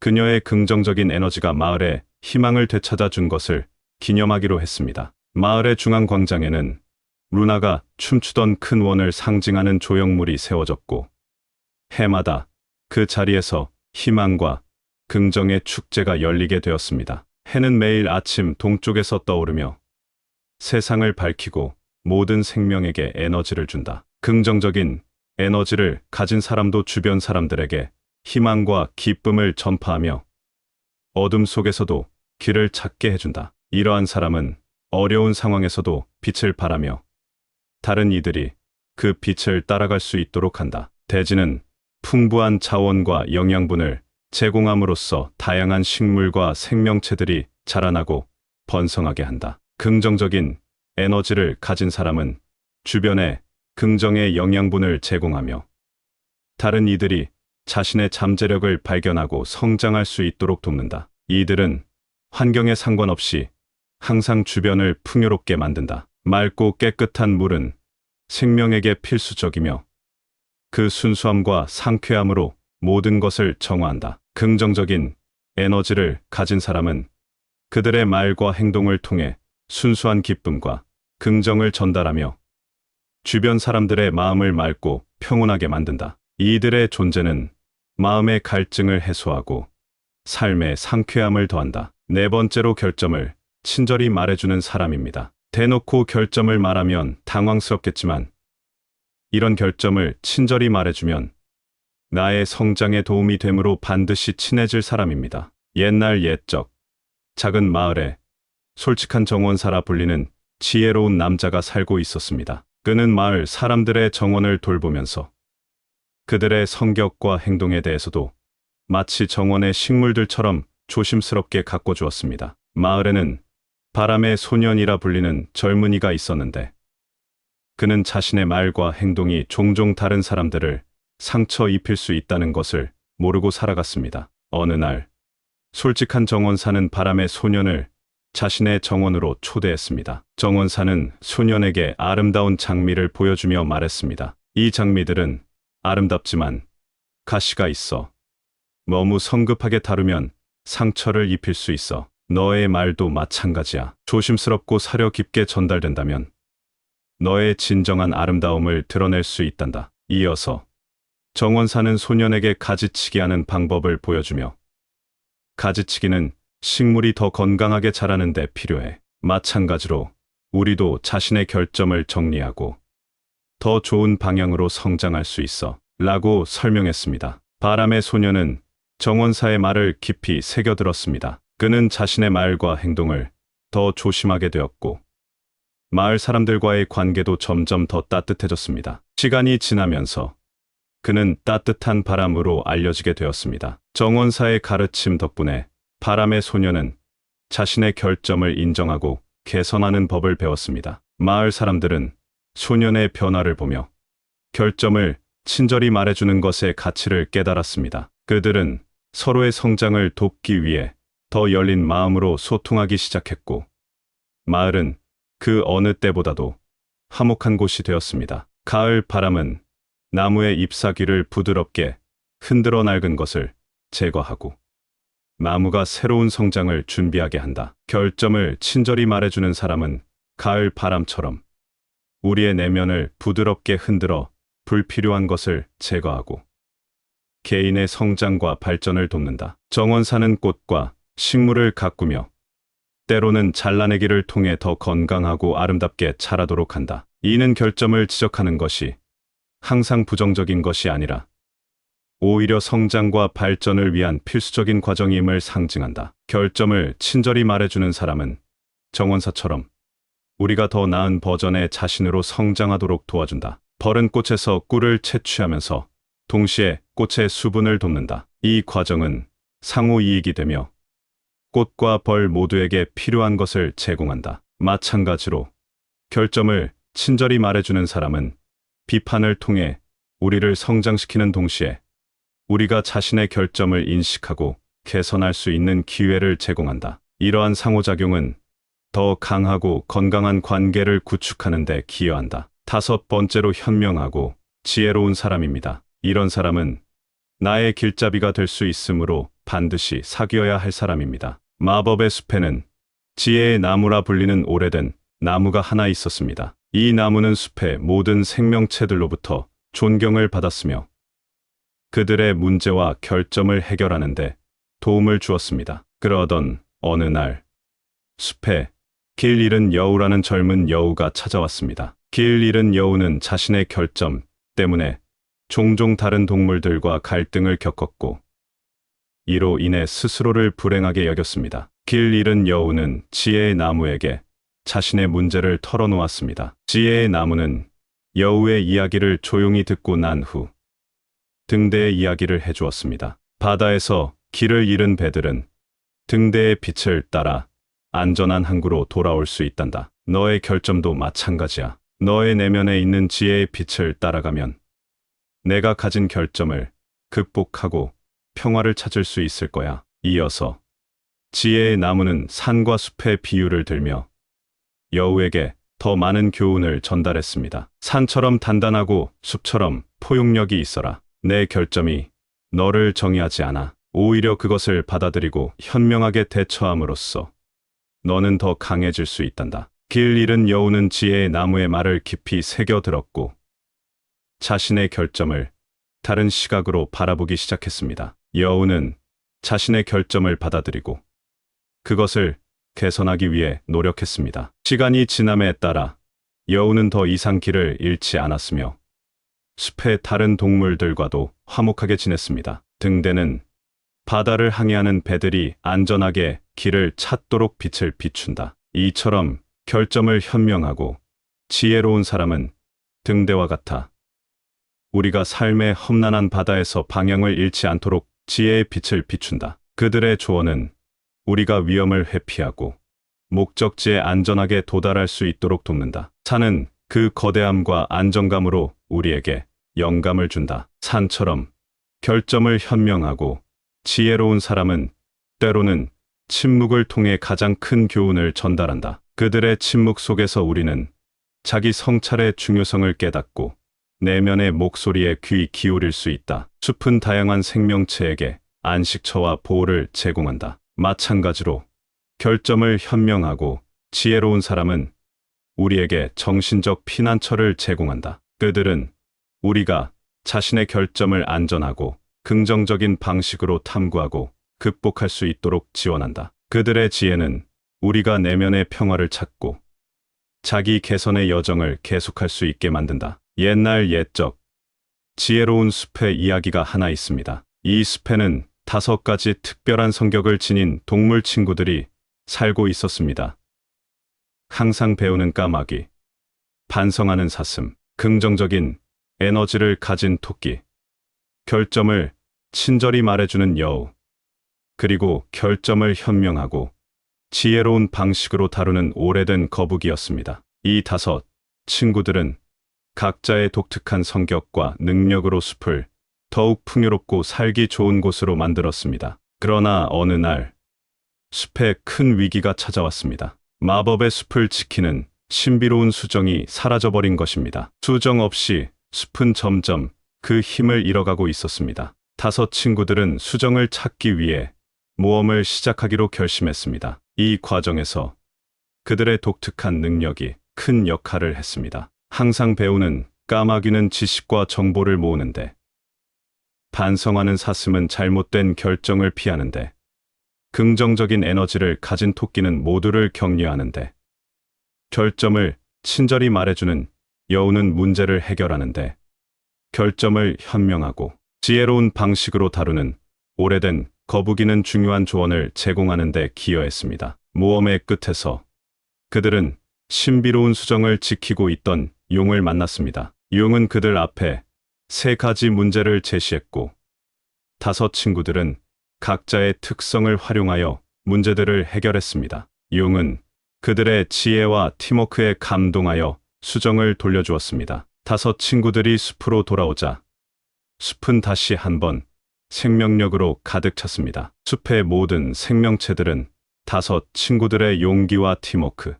그녀의 긍정적인 에너지가 마을에 희망을 되찾아 준 것을 기념하기로 했습니다. 마을의 중앙 광장에는 루나가 춤추던 큰 원을 상징하는 조형물이 세워졌고 해마다 그 자리에서 희망과 긍정의 축제가 열리게 되었습니다. 해는 매일 아침 동쪽에서 떠오르며 세상을 밝히고 모든 생명에게 에너지를 준다. 긍정적인 에너지를 가진 사람도 주변 사람들에게 희망과 기쁨을 전파하며 어둠 속에서도 길을 찾게 해준다. 이러한 사람은 어려운 상황에서도 빛을 발하며 다른 이들이 그 빛을 따라갈 수 있도록 한다. 대지는 풍부한 자원과 영양분을 제공함으로써 다양한 식물과 생명체들이 자라나고 번성하게 한다. 긍정적인 에너지를 가진 사람은 주변에 긍정의 영양분을 제공하며 다른 이들이 자신의 잠재력을 발견하고 성장할 수 있도록 돕는다. 이들은 환경에 상관없이 항상 주변을 풍요롭게 만든다. 맑고 깨끗한 물은 생명에게 필수적이며 그 순수함과 상쾌함으로 모든 것을 정화한다. 긍정적인 에너지를 가진 사람은 그들의 말과 행동을 통해 순수한 기쁨과 긍정을 전달하며 주변 사람들의 마음을 맑고 평온하게 만든다. 이들의 존재는 마음의 갈증을 해소하고 삶의 상쾌함을 더한다. 네 번째로 결점을 친절히 말해주는 사람입니다. 대놓고 결점을 말하면 당황스럽겠지만 이런 결점을 친절히 말해주면 나의 성장에 도움이 되므로 반드시 친해질 사람입니다. 옛날 옛적 작은 마을에 솔직한 정원사라 불리는 지혜로운 남자가 살고 있었습니다. 그는 마을 사람들의 정원을 돌보면서 그들의 성격과 행동에 대해서도 마치 정원의 식물들처럼 조심스럽게 가꿔주었습니다. 마을에는 바람의 소년이라 불리는 젊은이가 있었는데 그는 자신의 말과 행동이 종종 다른 사람들을 상처 입힐 수 있다는 것을 모르고 살아갔습니다. 어느 날 솔직한 정원사는 바람의 소년을 자신의 정원으로 초대했습니다. 정원사는 소년에게 아름다운 장미를 보여주며 말했습니다. 이 장미들은 아름답지만 가시가 있어. 너무 성급하게 다루면 상처를 입힐 수 있어. 너의 말도 마찬가지야. 조심스럽고 사려 깊게 전달된다면 너의 진정한 아름다움을 드러낼 수 있단다. 이어서 정원사는 소년에게 가지치기 하는 방법을 보여주며 가지치기는 식물이 더 건강하게 자라는 데 필요해. 마찬가지로 우리도 자신의 결점을 정리하고 더 좋은 방향으로 성장할 수 있어 라고 설명했습니다. 바람의 소년은 정원사의 말을 깊이 새겨들었습니다. 그는 자신의 말과 행동을 더 조심하게 되었고 마을 사람들과의 관계도 점점 더 따뜻해졌습니다. 시간이 지나면서 그는 따뜻한 바람으로 알려지게 되었습니다. 정원사의 가르침 덕분에 바람의 소년은 자신의 결점을 인정하고 개선하는 법을 배웠습니다. 마을 사람들은 소년의 변화를 보며 결점을 친절히 말해주는 것의 가치를 깨달았습니다. 그들은 서로의 성장을 돕기 위해 더 열린 마음으로 소통하기 시작했고 마을은 그 어느 때보다도 화목한 곳이 되었습니다. 가을 바람은 나무의 잎사귀를 부드럽게 흔들어 낡은 것을 제거하고 나무가 새로운 성장을 준비하게 한다. 결점을 친절히 말해주는 사람은 가을 바람처럼 우리의 내면을 부드럽게 흔들어 불필요한 것을 제거하고 개인의 성장과 발전을 돕는다. 정원사는 꽃과 식물을 가꾸며 때로는 잘라내기를 통해 더 건강하고 아름답게 자라도록 한다. 이는 결점을 지적하는 것이 항상 부정적인 것이 아니라 오히려 성장과 발전을 위한 필수적인 과정임을 상징한다. 결점을 친절히 말해주는 사람은 정원사처럼 우리가 더 나은 버전의 자신으로 성장하도록 도와준다. 벌은 꽃에서 꿀을 채취하면서 동시에 꽃의 수분을 돕는다. 이 과정은 상호 이익이 되며 꽃과 벌 모두에게 필요한 것을 제공한다. 마찬가지로 결점을 친절히 말해주는 사람은 비판을 통해 우리를 성장시키는 동시에 우리가 자신의 결점을 인식하고 개선할 수 있는 기회를 제공한다. 이러한 상호작용은 더 강하고 건강한 관계를 구축하는 데 기여한다. 다섯 번째로 현명하고 지혜로운 사람입니다. 이런 사람은 나의 길잡이가 될 수 있으므로 반드시 사귀어야 할 사람입니다. 마법의 숲에는 지혜의 나무라 불리는 오래된 나무가 하나 있었습니다. 이 나무는 숲의 모든 생명체들로부터 존경을 받았으며 그들의 문제와 결점을 해결하는 데 도움을 주었습니다. 그러던 어느 날 숲에 길 잃은 여우라는 젊은 여우가 찾아왔습니다. 길 잃은 여우는 자신의 결점 때문에 종종 다른 동물들과 갈등을 겪었고 이로 인해 스스로를 불행하게 여겼습니다. 길 잃은 여우는 지혜의 나무에게 자신의 문제를 털어놓았습니다. 지혜의 나무는 여우의 이야기를 조용히 듣고 난 후 등대의 이야기를 해주었습니다. 바다에서 길을 잃은 배들은 등대의 빛을 따라 안전한 항구로 돌아올 수 있단다. 너의 결점도 마찬가지야. 너의 내면에 있는 지혜의 빛을 따라가면 내가 가진 결점을 극복하고 평화를 찾을 수 있을 거야. 이어서 지혜의 나무는 산과 숲의 비유를 들며 여우에게 더 많은 교훈을 전달했습니다. 산처럼 단단하고 숲처럼 포용력이 있어라. 내 결점이 너를 정의하지 않아. 오히려 그것을 받아들이고 현명하게 대처함으로써 너는 더 강해질 수 있단다. 길 잃은 여우는 지혜의 나무의 말을 깊이 새겨들었고 자신의 결점을 다른 시각으로 바라보기 시작했습니다. 여우는 자신의 결점을 받아들이고 그것을 개선하기 위해 노력했습니다. 시간이 지남에 따라 여우는 더 이상 길을 잃지 않았으며 숲의 다른 동물들과도 화목하게 지냈습니다. 등대는 바다를 항해하는 배들이 안전하게 길을 찾도록 빛을 비춘다. 이처럼 결점을 현명하고 지혜로운 사람은 등대와 같아 우리가 삶의 험난한 바다에서 방향을 잃지 않도록 지혜의 빛을 비춘다. 그들의 조언은 우리가 위험을 회피하고 목적지에 안전하게 도달할 수 있도록 돕는다. 산은 그 거대함과 안정감으로 우리에게 영감을 준다. 산처럼 결점을 현명하고 지혜로운 사람은 때로는 침묵을 통해 가장 큰 교훈을 전달한다. 그들의 침묵 속에서 우리는 자기 성찰의 중요성을 깨닫고 내면의 목소리에 귀 기울일 수 있다. 숲은 다양한 생명체에게 안식처와 보호를 제공한다. 마찬가지로 결점을 현명하고 지혜로운 사람은 우리에게 정신적 피난처를 제공한다. 그들은 우리가 자신의 결점을 안전하고 긍정적인 방식으로 탐구하고 극복할 수 있도록 지원한다. 그들의 지혜는 우리가 내면의 평화를 찾고 자기 개선의 여정을 계속할 수 있게 만든다. 옛날 옛적 지혜로운 숲의 이야기가 하나 있습니다. 이 숲에는 5가지 특별한 성격을 지닌 동물 친구들이 살고 있었습니다. 항상 배우는 까마귀, 반성하는 사슴, 긍정적인 에너지를 가진 토끼, 결점을 친절히 말해주는 여우, 그리고 결점을 현명하고 지혜로운 방식으로 다루는 오래된 거북이였습니다. 이 5 친구들은 각자의 독특한 성격과 능력으로 숲을 더욱 풍요롭고 살기 좋은 곳으로 만들었습니다. 그러나 어느 날 숲에 큰 위기가 찾아왔습니다. 마법의 숲을 지키는 신비로운 수정이 사라져버린 것입니다. 수정 없이 숲은 점점 그 힘을 잃어가고 있었습니다. 5 친구들은 수정을 찾기 위해 모험을 시작하기로 결심했습니다. 이 과정에서 그들의 독특한 능력이 큰 역할을 했습니다. 항상 배우는 까마귀는 지식과 정보를 모으는데, 반성하는 사슴은 잘못된 결정을 피하는데, 긍정적인 에너지를 가진 토끼는 모두를 격려하는데, 결점을 친절히 말해주는 여우는 문제를 해결하는데, 결점을 현명하고 지혜로운 방식으로 다루는 오래된 거북이는 중요한 조언을 제공하는 데 기여했습니다. 모험의 끝에서 그들은 신비로운 수정을 지키고 있던 용을 만났습니다. 용은 그들 앞에 3가지 문제를 제시했고 5 친구들은 각자의 특성을 활용하여 문제들을 해결했습니다. 용은 그들의 지혜와 팀워크에 감동하여 수정을 돌려주었습니다. 5 친구들이 숲으로 돌아오자 숲은 다시 한번 생명력으로 가득 찼습니다. 숲의 모든 생명체들은 5 친구들의 용기와 팀워크,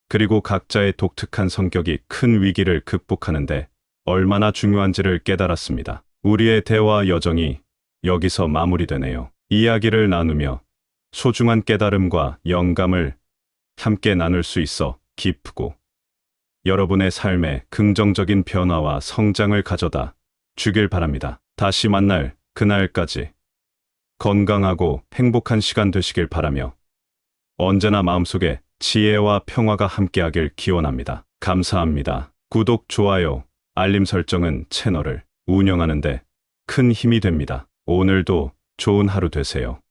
그리고 각자의 독특한 성격이 큰 위기를 극복하는데 얼마나 중요한지를 깨달았습니다. 우리의 대화 여정이 여기서 마무리되네요. 이야기를 나누며 소중한 깨달음과 영감을 함께 나눌 수 있어 기쁘고, 여러분의 삶에 긍정적인 변화와 성장을 가져다 주길 바랍니다. 다시 만날 그날까지 건강하고 행복한 시간 되시길 바라며 언제나 마음속에 지혜와 평화가 함께하길 기원합니다. 감사합니다. 구독, 좋아요, 알림 설정은 채널을 운영하는 데 큰 힘이 됩니다. 오늘도 좋은 하루 되세요.